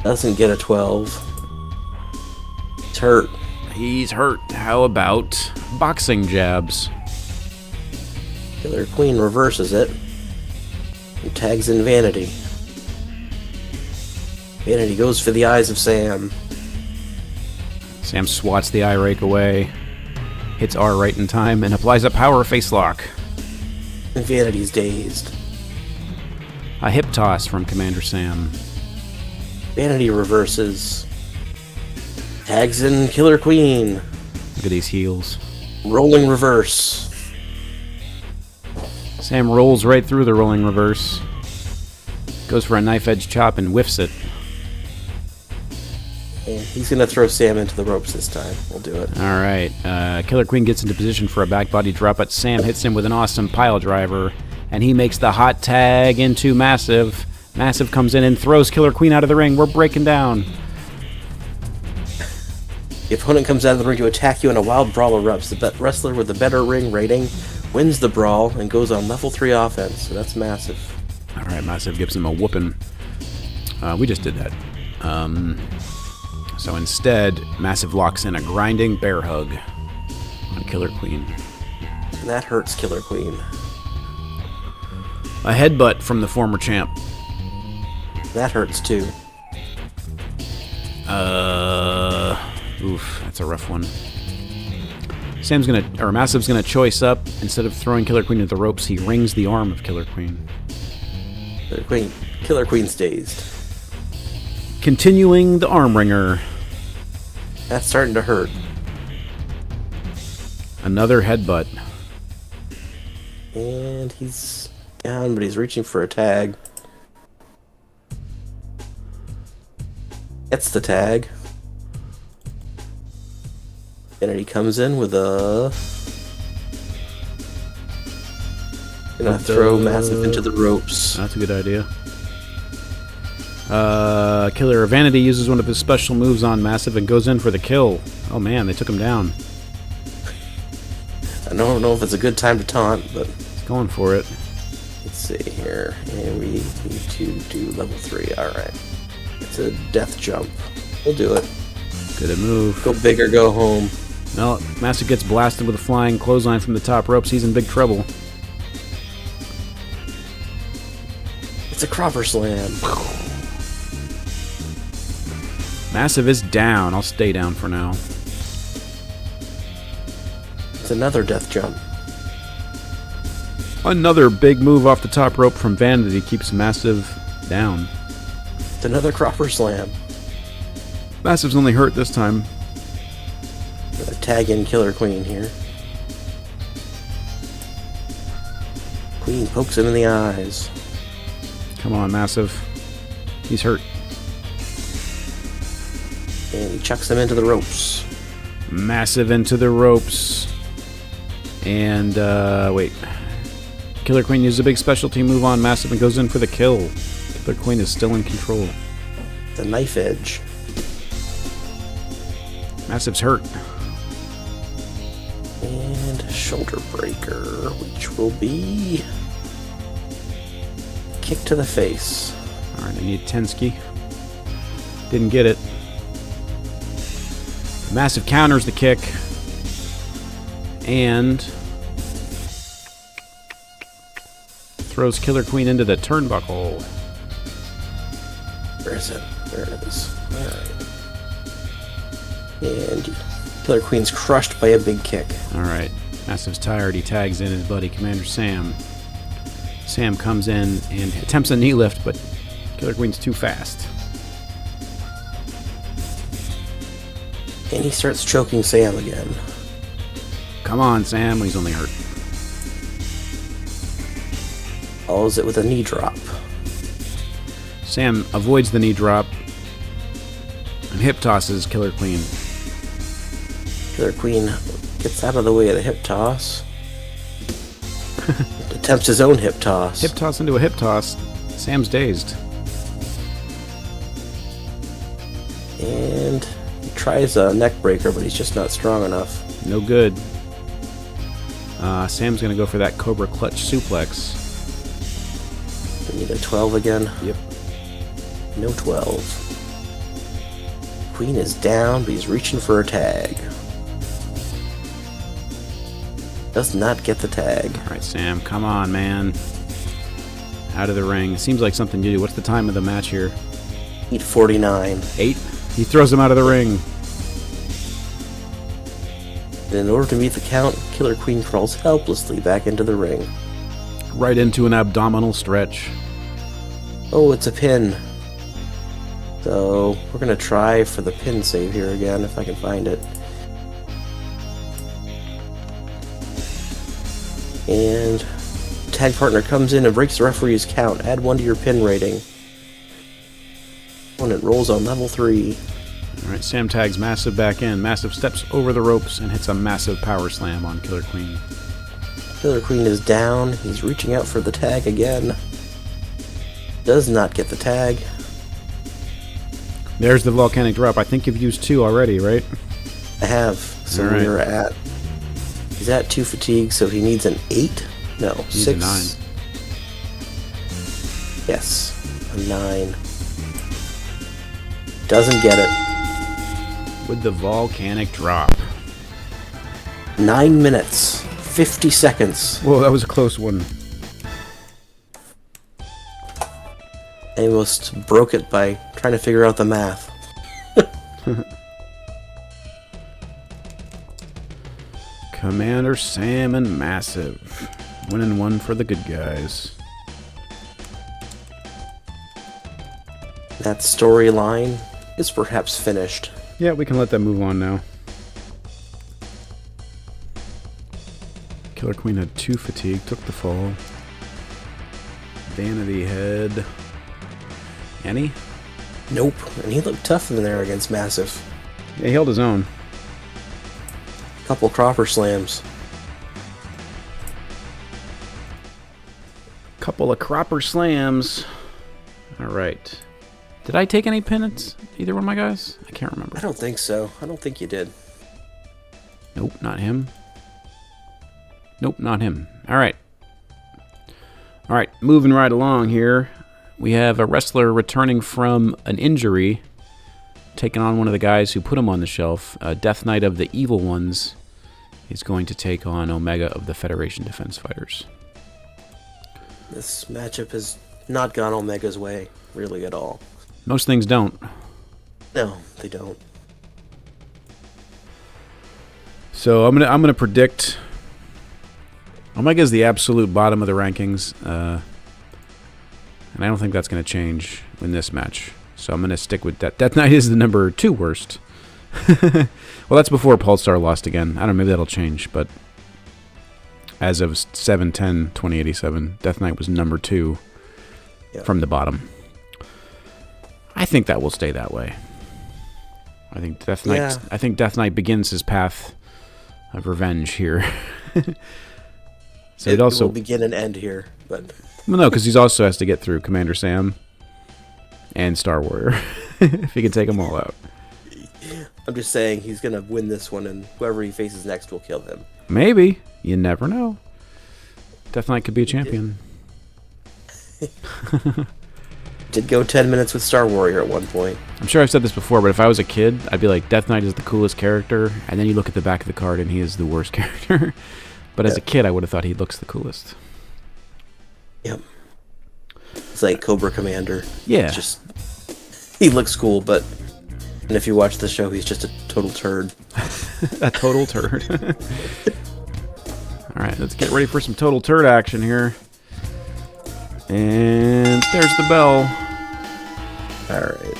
Doesn't get a 12. It's hurt. He's hurt. How about boxing jabs? Killer Queen reverses it and tags in Vanity. Vanity goes for the eyes of Sam. Sam swats the eye rake away, hits R right in time, and applies a power face lock. And Vanity's dazed. A hip toss from Commander Sam. Vanity reverses. Tags in Killer Queen. Look at these heels. Rolling reverse. Sam rolls right through the rolling reverse. Goes for a knife edge chop and whiffs it. And he's going to throw Sam into the ropes this time. We'll do it. All right. Killer Queen gets into position for a back body drop, but Sam hits him with an awesome pile driver, and he makes the hot tag into Massive. Massive comes in and throws Killer Queen out of the ring. We're breaking down. The opponent comes out of the ring to attack you in a wild brawl erupts. The wrestler with the better ring rating wins the brawl and goes on level 3 offense. So that's Massive. All right, Massive gives him a whooping. We just did that. So instead, Massive locks in a grinding bear hug on Killer Queen. And that hurts Killer Queen. A headbutt from the former champ. That hurts too. Oof, that's a rough one. Massive's gonna choice up. Instead of throwing Killer Queen into the ropes, he rings the arm of Killer Queen. Killer Queen's dazed. Continuing the arm wringer. That's starting to hurt. Another headbutt. And he's down, but he's reaching for a tag. Gets the tag. And he comes in with a... Gonna throw Massive into the ropes. That's a good idea. Killer Vanity uses one of his special moves on Massive and goes in for the kill. Oh man, they took him down. I don't know if it's a good time to taunt, but... He's going for it. Let's see here. And we need to do level 3. Alright. It's a death jump. We'll do it. Good move. Go big or go home. No, Massive gets blasted with a flying clothesline from the top ropes. He's in big trouble. It's a cropper slam. Massive is down. I'll stay down for now. It's another death jump. Another big move off the top rope from Vanity keeps Massive down. It's another cropper slam. Massive's only hurt this time. Gonna tag in Killer Queen here. Queen pokes him in the eyes. Come on, Massive. He's hurt. And he chucks him into the ropes. Massive into the ropes. And, wait. Killer Queen uses a big specialty move on Massive and goes in for the kill. Killer Queen is still in control. The knife edge. Massive's hurt. And shoulder breaker, which will be kick to the face. Alright, I need Tensky. Didn't get it. Massive counters the kick. And throws Killer Queen into the turnbuckle. Where is it? There it is. Alright. And Killer Queen's crushed by a big kick. Alright. Massive's tired. He tags in his buddy, Commander Sam. Sam comes in and attempts a knee lift, but Killer Queen's too fast. And he starts choking Sam again. Come on, Sam. He's only hurt. Follows it with a knee drop. Sam avoids the knee drop and hip tosses Killer Queen. Killer Queen gets out of the way of the hip toss. Attempts his own hip toss. Hip toss into a hip toss. Sam's dazed. And he tries a neck breaker, but he's just not strong enough. No good. Sam's going to go for that Cobra Clutch suplex. We need a 12 again. Yep. No 12. Queen is down, but he's reaching for a tag. Does not get the tag. All right, Sam, come on, man. Out of the ring. Seems like something you do. What's the time of the match here? 8:49. 8. He throws him out of the ring. In order to meet the count, Killer Queen crawls helplessly back into the ring. Right into an abdominal stretch. Oh, it's a pin. So, we're going to try for the pin save here again, if I can find it. And tag partner comes in and breaks the referee's count. Add 1 to your pin rating. Opponent rolls on level 3. Alright, Sam tags Massive back in. Massive steps over the ropes and hits a massive power slam on Killer Queen. Killer Queen is down. He's reaching out for the tag again. Does not get the tag. There's the volcanic drop. I think you've used 2 already, right? I have. So All right. we're at... He's at 2 fatigue, so he needs an 8? No, Needs 6. a 9. Yes, a 9. Doesn't get it. With the volcanic drop. 9 minutes, 50 seconds. Whoa, that was a close one. I almost broke it by trying to figure out the math. Commander Sam and Massive. Winning one for the good guys. That storyline is perhaps finished. Yeah, we can let that move on now. Killer Queen had 2 fatigue, took the fall. Vanity Head. Annie? Nope, and he looked tough in there against Massive. Yeah, he held his own. Couple cropper slams. Couple of cropper slams. Alright. Did I take any pennants? Either one of my guys? I can't remember. I don't think so. I don't think you did. Nope, not him. Nope, not him. Alright. Alright, moving right along here. We have a wrestler returning from an injury, taking on one of the guys who put him on the shelf. Death Knight of the Evil Ones is going to take on Omega of the Federation Defense Fighters. This matchup has not gone Omega's way, really, at all. Most things don't. No, they don't. So I'm gonna predict Omega's the absolute bottom of the rankings, and I don't think that's gonna change in this match. So I'm gonna stick with that. Death Knight is the number 2 worst. Well, that's before Pulsar lost again. I don't know, maybe that'll change, but as of 7/10/2087, Death Knight was number 2 from the bottom. I think that will stay that way. I think Death Knight. Yeah. I think Death Knight begins his path of revenge here. So It also will begin and end here, but well, no, because he also has to get through Commander Sam. And Star Warrior. If he can take them all out. I'm just saying he's gonna win this one, and whoever he faces next will kill him. Maybe. You never know. Death Knight could be a champion. Did go 10 minutes with Star Warrior at one point. I'm sure I've said this before, but if I was a kid, I'd be like, Death Knight is the coolest character, and then you look at the back of the card and he is the worst character. But as a kid, I would have thought he looks the coolest. Yep. It's like Cobra Commander. Yeah. It's just he looks cool, but and if you watch the show, he's just a total turd. A total turd. All right, let's get ready for some total turd action here. And there's the bell. All right.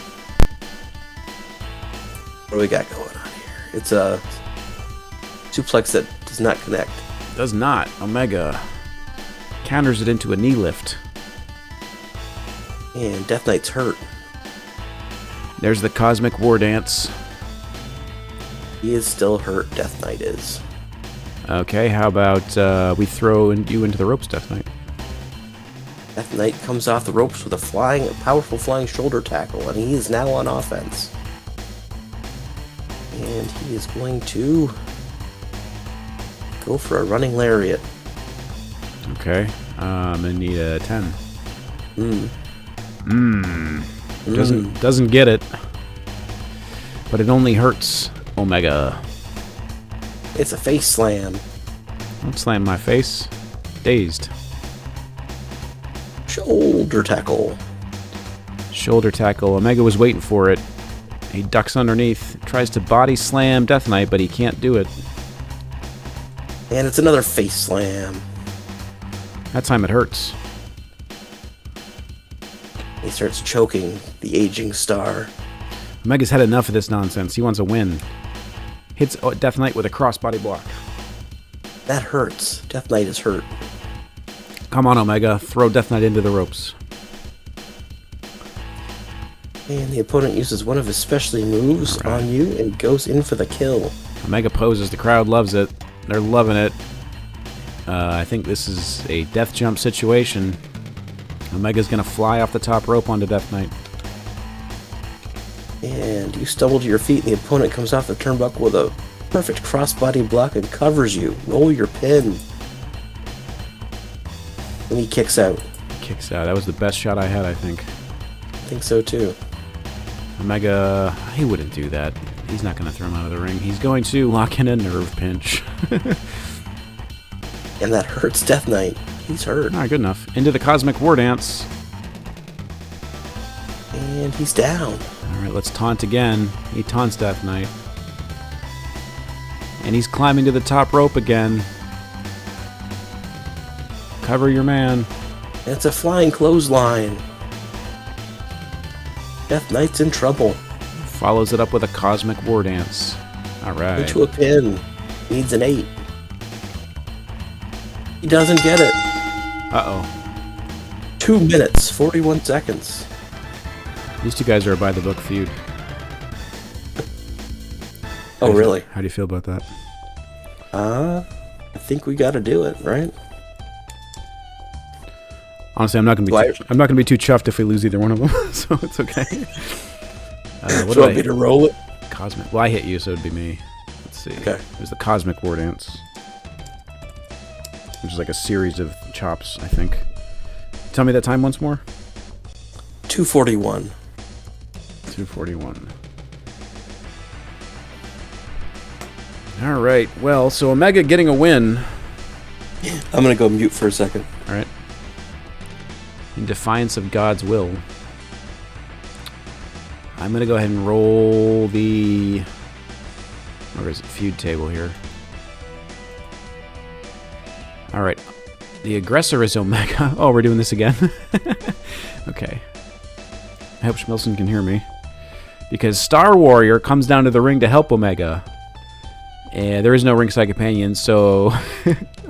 What do we got going on here? It's a suplex that does not connect. Does not. Omega counters it into a knee lift. And Death Knight's hurt. There's the Cosmic War Dance. He is still hurt, Death Knight is. Okay, how about we throw you into the ropes, Death Knight? Death Knight comes off the ropes with a powerful flying shoulder tackle, and he is now on offense. And he is going to go for a running lariat. Okay, I need a 10. Doesn't get it, but it only hurts Omega. It's a face slam. Don't slam my face. Dazed. Shoulder tackle. Shoulder tackle. Omega was waiting for it. He ducks underneath, tries to body slam Death Knight, but he can't do it. And it's another face slam. That time it hurts. He starts choking the aging star. Omega's had enough of this nonsense. He wants a win. Hits Death Knight with a crossbody block. That hurts. Death Knight is hurt. Come on, Omega. Throw Death Knight into the ropes. And the opponent uses one of his specialty moves on you and goes in for the kill. Omega poses. The crowd loves it. They're loving it. I think this is a death jump situation. Omega's going to fly off the top rope onto Death Knight. And you stumble to your feet, and the opponent comes off the turnbuckle with a perfect crossbody block and covers you. Roll your pin. And he kicks out. Kicks out. That was the best shot I had, I think. I think so, too. Omega, he wouldn't do that. He's not going to throw him out of the ring. He's going to lock in a nerve pinch. And that hurts Death Knight. He's hurt. All right, good enough. Into the Cosmic War Dance. And he's down. All right, let's taunt again. He taunts Death Knight. And he's climbing to the top rope again. Cover your man. And it's a flying clothesline. Death Knight's in trouble. Follows it up with a Cosmic War Dance. All right. Into a pin. Needs an 8. He doesn't get it. Uh-oh. 2 minutes, 41 seconds. These two guys are a by-the-book feud. Oh, really? How do you feel about that? I think we got to do it, right? Honestly, I'm not gonna be too chuffed if we lose either one of them, so it's okay. What do you want me to roll it? Cosmic. Well, I hit you, so it'd be me. Let's see. Okay. There's the Cosmic War Dance, which is like a series of chops, I think. Tell me that time once more. 2:41. 2:41. All right. Well, so Omega getting a win. I'm gonna go mute for a second. All right. In defiance of God's will, I'm gonna go ahead and roll the, where is it, feud table here. All right. The aggressor is Omega. Oh, we're doing this again. Okay. I hope Schmillson can hear me. Because Star Warrior comes down to the ring to help Omega. And there is no ringside companion, so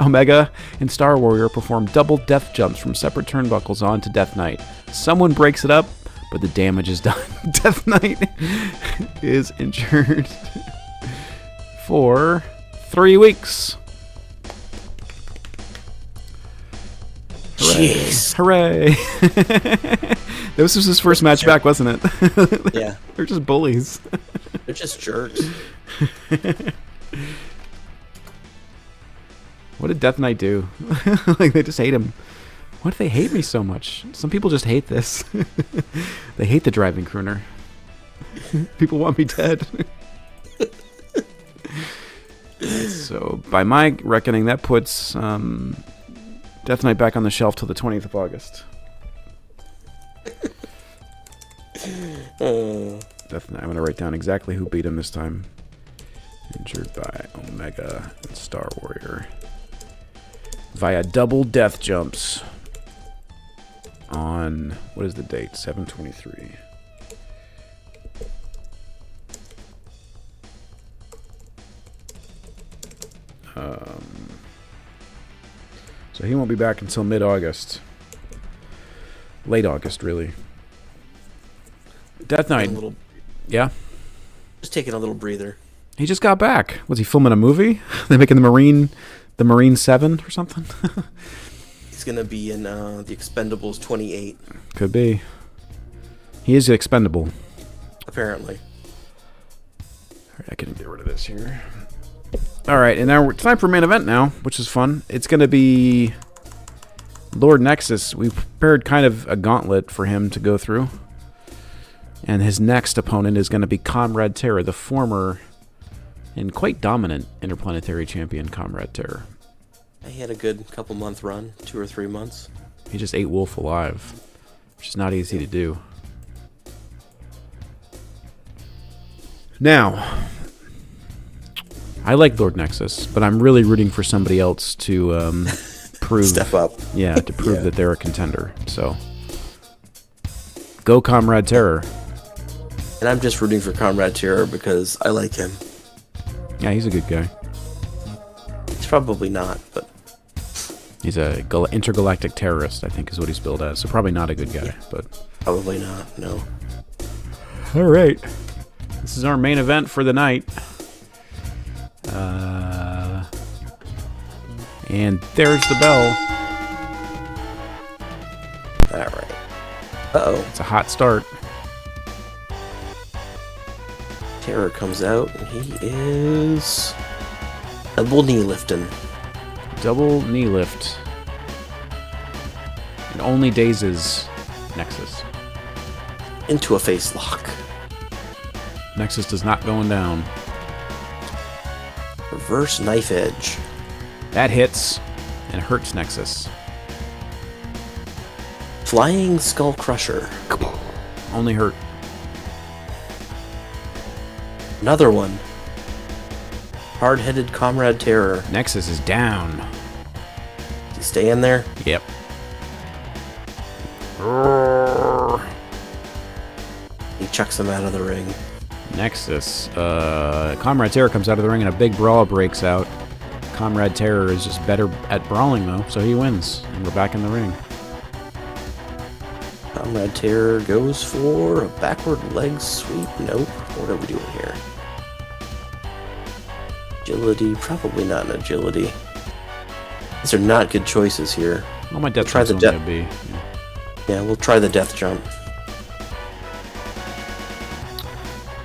Omega and Star Warrior perform double death jumps from separate turnbuckles onto Death Knight. Someone breaks it up, but the damage is done. Death Knight is injured for 3 weeks. Jeez. Hooray! This was his first match back, wasn't it? Yeah. They're just bullies. They're just jerks. What did Death Knight do? Like, they just hate him. Why do they hate me so much? Some people just hate this. They hate the driving crooner. People want me dead. So, by my reckoning, that puts Death Knight back on the shelf till the 20th of August. Death Knight. I'm going to write down exactly who beat him this time. Injured by Omega and Star Warrior. Via double death jumps. On, what is the date? 7/23. So he won't be back until mid-August. Late August, really. Death Knight. Yeah? Just taking a little breather. He just got back. Was he filming a movie? They making the Marine 7 or something? He's going to be in the Expendables 28. Could be. He is expendable. Apparently. Alright, I can get rid of this here. Alright, and now it's time for main event now, which is fun. It's going to be Lord Nexus. We prepared kind of a gauntlet for him to go through. And his next opponent is going to be Comrade Terror, the former and quite dominant interplanetary champion, Comrade Terror. He had a good couple month run, 2 or 3 months. He just ate Wolf alive, which is not easy to do. Now, I like Lord Nexus, but I'm really rooting for somebody else to prove... Step up. Yeah, to prove that they're a contender. So, go Comrade Terror. And I'm just rooting for Comrade Terror because I like him. Yeah, he's a good guy. He's probably not, but... He's a intergalactic terrorist, I think is what he's billed as. So probably not a good guy, but... Probably not, no. All right. This is our main event for the night. And there's the bell. Alright. Uh-oh. It's a hot start. Terror comes out, and he is... double knee lifting. Double knee lift. It only dazes Nexus. Into a face lock. Nexus does not going down. Reverse knife edge. That hits and hurts Nexus. Flying skull crusher. Only hurt. Another one. Hard-headed Comrade Terror. Nexus is down. Is he staying there? Yep. He chucks him out of the ring. Nexus. Comrade Terror comes out of the ring and a big brawl breaks out. Comrade Terror is just better at brawling, though, so he wins. And we're back in the ring. Comrade Terror goes for a backward leg sweep. Nope. What are we doing here? Agility. Probably not an agility. These are not good choices here. Well, my death Try the jump's death. only gonna be. Yeah, we'll try the death jump.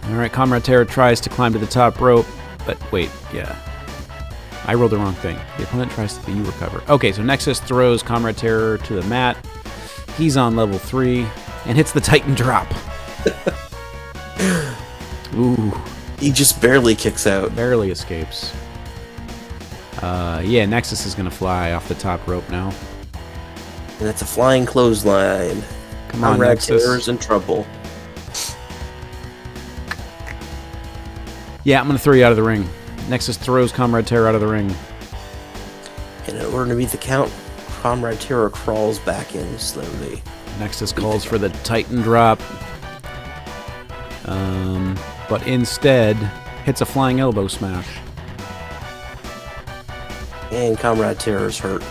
Alright, Comrade Terror tries to climb to the top rope, but wait, yeah. I rolled the wrong thing. The opponent tries to... You recover. Okay, so Nexus throws Comrade Terror to the mat. He's on level 3 and hits the Titan drop. Ooh. He just barely kicks out. Barely escapes. Yeah, Nexus is going to fly off the top rope now. And it's a flying clothesline. Come on, Comrade Nexus. Terror's in trouble. Yeah, I'm going to throw you out of the ring. Nexus throws Comrade Terror out of the ring. And in order to beat the count, Comrade Terror crawls back in slowly. Nexus calls for the Titan drop. But instead, hits a flying elbow smash. And Comrade Terror's hurt.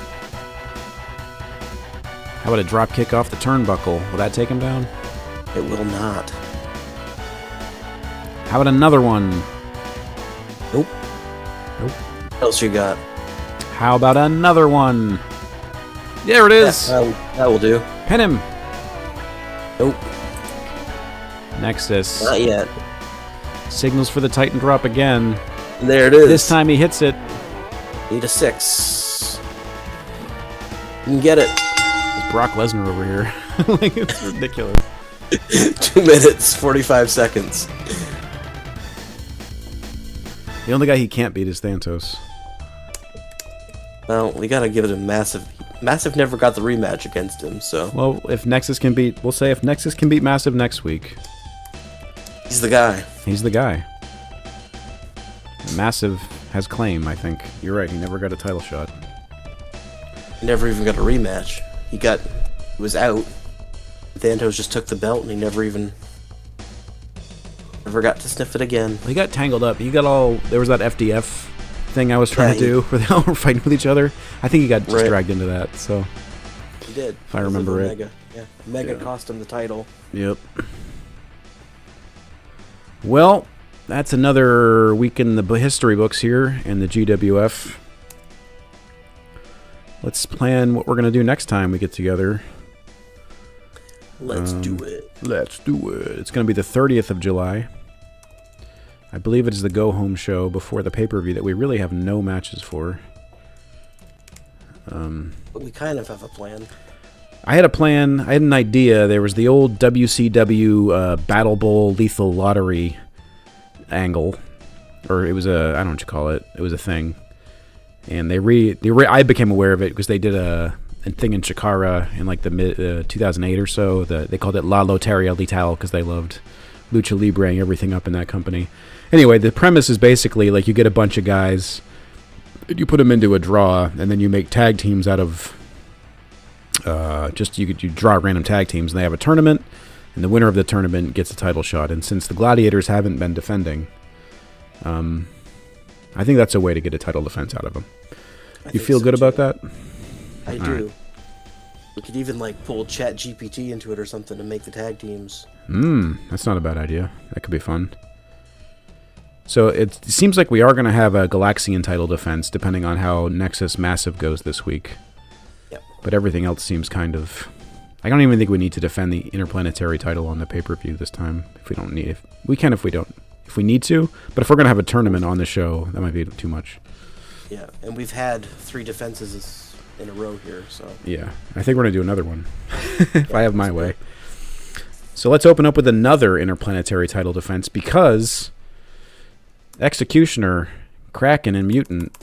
How about a drop kick off the turnbuckle? Will that take him down? It will not. How about another one? Nope. Nope. What else you got? How about another one? There it is. That will do. Pin him. Nope. Nexus. Not yet. Signals for the Titan drop again. There it is. This time he hits it. Need a 6. You can get it. It's Brock Lesnar over here. Like, it's ridiculous. 2 minutes, 45 seconds. The only guy he can't beat is Thantos. Well, we gotta give it a Massive. Massive never got the rematch against him, so. Well, if Nexus can beat... We'll say if Nexus can beat Massive next week. He's the guy. He's the guy. Massive has claim, I think. You're right, he never got a title shot. He never even got a rematch. He was out. Thantos just took the belt and he never got to sniff it again. He got tangled up. He got all... There was that FDF thing I was trying to do where they all were fighting with each other. I think he got just dragged into that, so... He did. If I remember it. Omega. Yeah. Omega cost him the title. Yep. Well, that's another week in the history books here in the GWF. Let's plan what we're going to do next time we get together. Let's do it. Let's do it. It's going to be the 30th of July. I believe it is the go-home show before the pay-per-view that we really have no matches for. But we kind of have a plan. I had a plan. I had an idea. There was the old WCW Battle Bowl Lethal Lottery angle. Or it was a... I don't know what you call it. It was a thing. And I became aware of it because they did a thing in Chikara in like the mid 2008 or so. They called it La Loteria Letal because they loved Lucha Libre and everything up in that company. Anyway, the premise is basically like you get a bunch of guys, you put them into a draw, and then you make tag teams out of you draw random tag teams, and they have a tournament, and the winner of the tournament gets a title shot. And since the Gladiators haven't been defending, I think that's a way to get a title defense out of them. You feel good about that? I do. Right. We could even like pull Chat GPT into it or something to make the tag teams. That's not a bad idea. That could be fun. So it seems like we are going to have a Galaxian title defense depending on how Nexus Massive goes this week. Yep. But everything else seems kind of... I don't even think we need to defend the Interplanetary title on the pay-per-view this time. If we don't need it. We can if we don't. If we need to. But if we're going to have a tournament on the show, that might be too much. Yeah, and we've had 3 defenses in a row here, so... Yeah, I think we're going to do another one. If I have my way. So let's open up with another Interplanetary title defense because... Executioner, Kraken, and Mutant,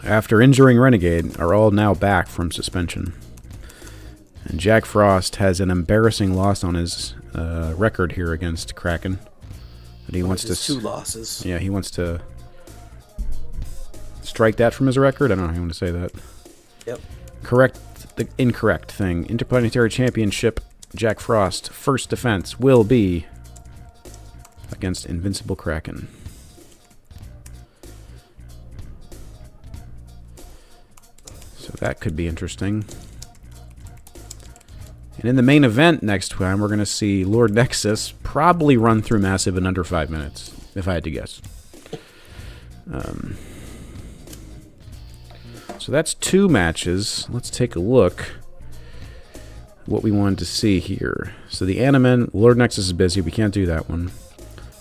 after injuring Renegade, are all now back from suspension. And Jack Frost has an embarrassing loss on his record here against Kraken. And he wants to 2 losses. Yeah, he wants to strike that from his record. I don't know how you want to say that. Yep. Correct the incorrect thing. Interplanetary Championship, Jack Frost, first defense will be against Invincible Kraken. So that could be interesting. And in the main event next time, we're going to see Lord Nexus probably run through Massive in under 5 minutes, if I had to guess. So that's 2 matches. Let's take a look what we wanted to see here. So the Animan, Lord Nexus is busy. We can't do that one.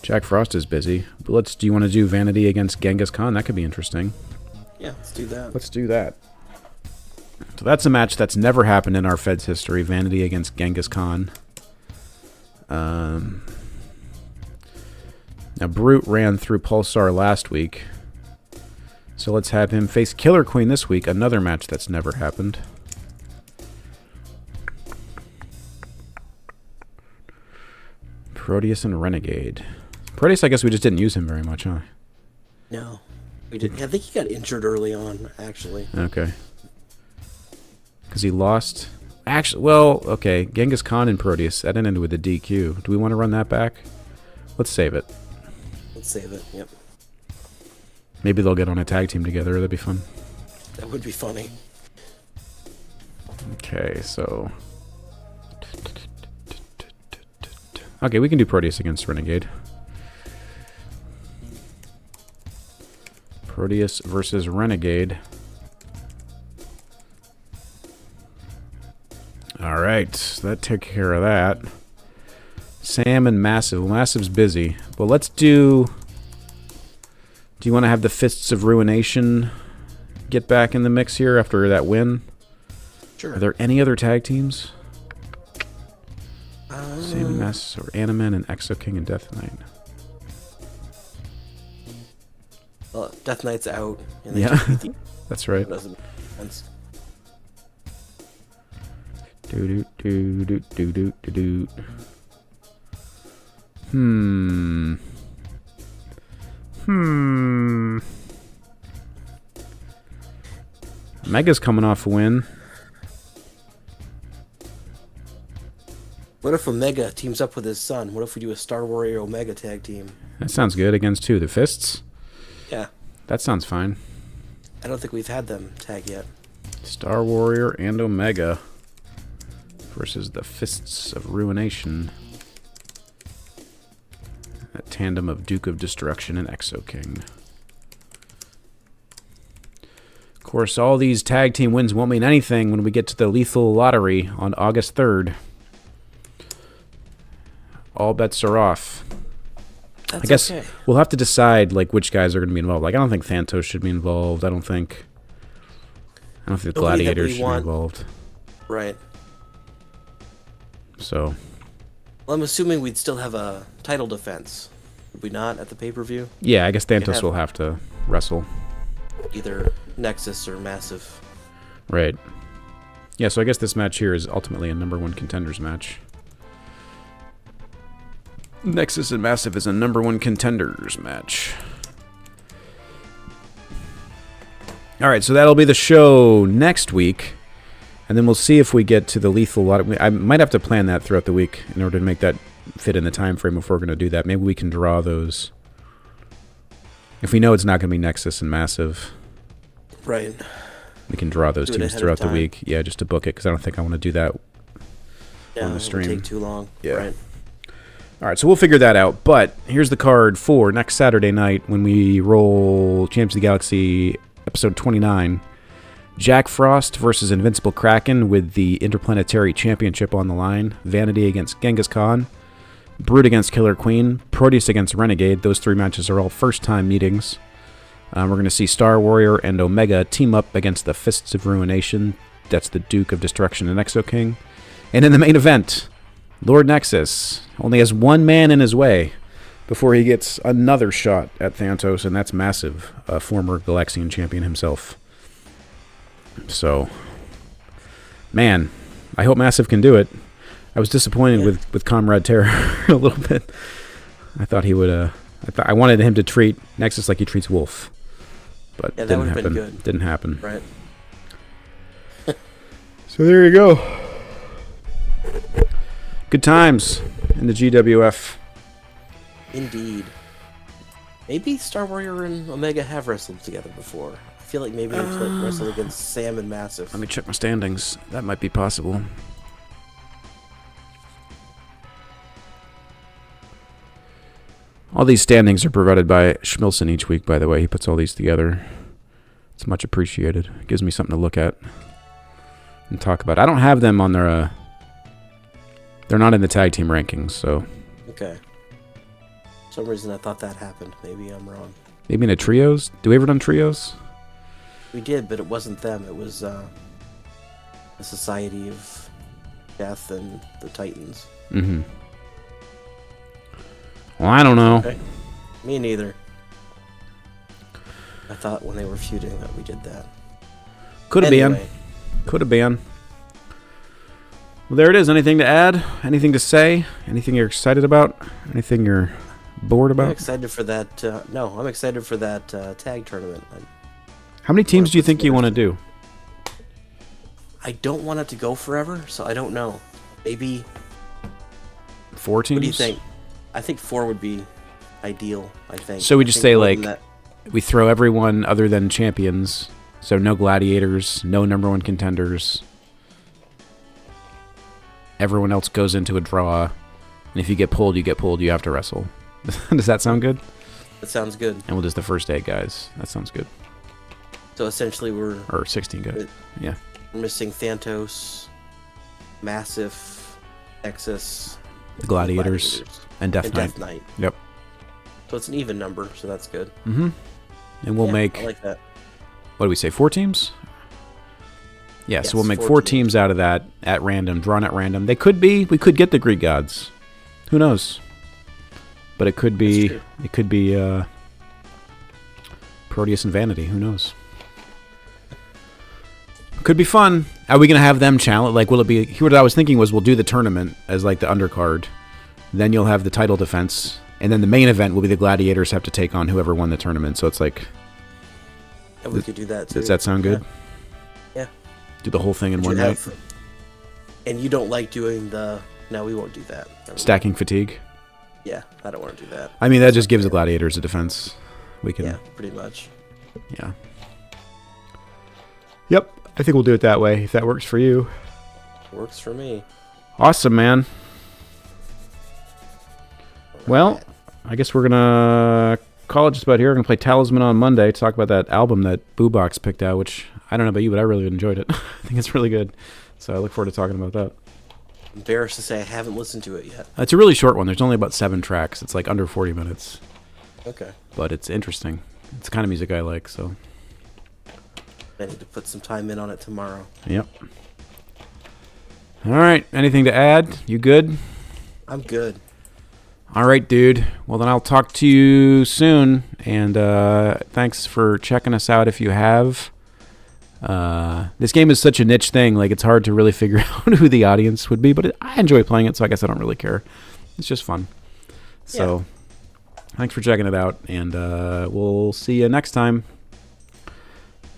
Jack Frost is busy. But do you want to do Vanity against Genghis Khan? That could be interesting. Yeah, let's do that. Let's do that. So that's a match that's never happened in our Fed's history. Vanity against Genghis Khan. Now, Brute ran through Pulsar last week. So let's have him face Killer Queen this week. Another match that's never happened. Proteus and Renegade. Proteus, I guess we just didn't use him very much, huh? No. We didn't. I think he got injured early on, actually. Okay. Because he lost... Actually, well, okay. Genghis Khan and Proteus. That ended with a DQ. Do we want to run that back? Let's save it. Let's save it, yep. Maybe they'll get on a tag team together. That'd be fun. That would be funny. Okay, so... Okay, we can do Proteus against Renegade. Proteus versus Renegade. right, that took care of that. Sam and Massive. Well, Massive's busy. Well, let's do... Do you want to have the Fists of Ruination get back in the mix here after that win? Sure. Are there any other tag teams? Sam and Massive, or Animan and Exo King and Death Knight. Well, Death Knight's out. And Yeah, that's right. Doesn't make sense. Mega's coming off a win. What if Omega teams up with his son? What if we do a Star Warrior Omega tag team? That sounds good. Against who? The Fists? Yeah. That sounds fine. I don't think we've had them tag yet. Star Warrior and Omega versus the Fists of Ruination. That tandem of Duke of Destruction and Exo King. Of course, all these tag team wins won't mean anything when we get to the Lethal Lottery on August 3rd. All bets are off. That's I guess okay. we'll have to decide like which guys are going to be involved. Like I don't think Thantos should be involved. I don't think the Nobody that Gladiators we should be want. involved. Right. So Well, I'm assuming we'd still have a title defense. Would we not at the pay-per-view? yeah, I guess Thantos have- will have to wrestle. Either Nexus or Massive. Right. Yeah, so I guess this match here is ultimately a number one contenders match. Nexus and Massive is a number one contenders match. Alright, so that'll be the show next week. And then we'll see if we get to the Lethal Lottery. I might have to plan that throughout the week in order to make that fit in the time frame if we're going to do that. Maybe we can draw those. If we know it's not going to be Nexus and Massive, Right. we can draw those Do it teams ahead of throughout the time. week. Yeah, just to book it, because I don't think I want to do that Yeah, on the it would stream. take too long. Yeah. Right. All right, so we'll figure that out. But here's the card for next Saturday night when we roll Champions of the Galaxy episode 29. Jack Frost versus Invincible Kraken with the Interplanetary Championship on the line. Vanity against Genghis Khan. Brute against Killer Queen. Proteus against Renegade. Those three matches are all first-time meetings. We're going to see Star Warrior and Omega team up against the Fists of Ruination. That's the Duke of Destruction and Exo King. And in the main event, Lord Nexus only has one man in his way before he gets another shot at Thantos, and that's Massive, a former Galaxian champion himself. So, man, I hope Massive can do it. I was disappointed with Comrade Terror a little bit. I thought he would. I wanted him to treat Nexus like he treats Wolf, but Yeah, that didn't would've happen. been good. Didn't happen. Right. So there you go. Good times in the GWF. Indeed. Maybe Star Warrior and Omega have wrestled together before. I feel like maybe they've wrestled against Sam and Massive. Let me check my standings. That might be possible. All these standings are provided by Schmillson each week, by the way. He puts all these together. It's much appreciated. It gives me something to look at and talk about. I don't have them on their... they're not in the tag team rankings, so... Okay. For some reason I thought that happened. Maybe I'm wrong. Maybe in a trios? Do we ever done trios? We did, but it wasn't them. It was the Society of Death and the Titans. Mm-hmm. Well, I don't know. Okay. Me neither. I thought when they were feuding that we did that. Could have been. Could have been. Well, there it is. Anything to add? Anything to say? Anything you're excited about? Anything you're bored I'm about? excited for that. No, I'm excited for that tag tournament. How many teams do you think you want to do? I don't want it to go forever, so I don't know. Maybe. 4 teams? What do you think? I think 4 would be ideal. I think. So we I just think say more like than that- we throw everyone other than champions. So no gladiators, no number one contenders. Everyone else goes into a draw, and if you get pulled, you get pulled. You have to wrestle. Does that sound good? That sounds good. And we'll just the first 8 guys. That sounds good. So essentially, we're Or 16 guys. Yeah. missing Thantos, Massive, Nexus, The Gladiators, and Death Knight. Death Knight. Yep. So it's an even number, so that's good. Mm-hmm. And we'll make, I like that. what do we say, 4 teams? Yeah, Yes, so we'll make 4 4 teams. teams out of that at random, drawn at random. We could get the Greek gods. Who knows? But it could be, That's true. Proteus and Vanity. Who knows? Could be fun. Are we going to have them challenge? Like, will it be... What I was thinking was we'll do the tournament as, like, the undercard. Then you'll have the title defense. And then the main event will be the Gladiators have to take on whoever won the tournament. So it's like... And we could do that, too. Does that sound good? Yeah. Do the whole thing in one night? And you don't like doing the... No, we won't do that. Stacking fatigue? Yeah, I don't want to do that. I mean, that just gives the Gladiators a defense. We can... Yeah, pretty much. Yeah. Yep. I think we'll do it that way, if that works for you. Works for me. Awesome, man. Well, I guess we're going to call it just about here. We're going to play Talisman on Monday to talk about that album that Boo Box picked out, which I don't know about you, but I really enjoyed it. I think it's really good. So I look forward to talking about that. Embarrassed to say I haven't listened to it yet. It's a really short one. There's only about 7 tracks. It's like under 40 minutes. Okay. But it's interesting. It's the kind of music I like, so... I need to put some time in on it tomorrow. Yep. All right. Anything to add? You good? I'm good. All right, dude. Well, then I'll talk to you soon. And thanks for checking us out if you have. This game is such a niche thing. Like, it's hard to really figure out who the audience would be. But I enjoy playing it, so I guess I don't really care. It's just fun. So, thanks for checking it out. And we'll see you next time.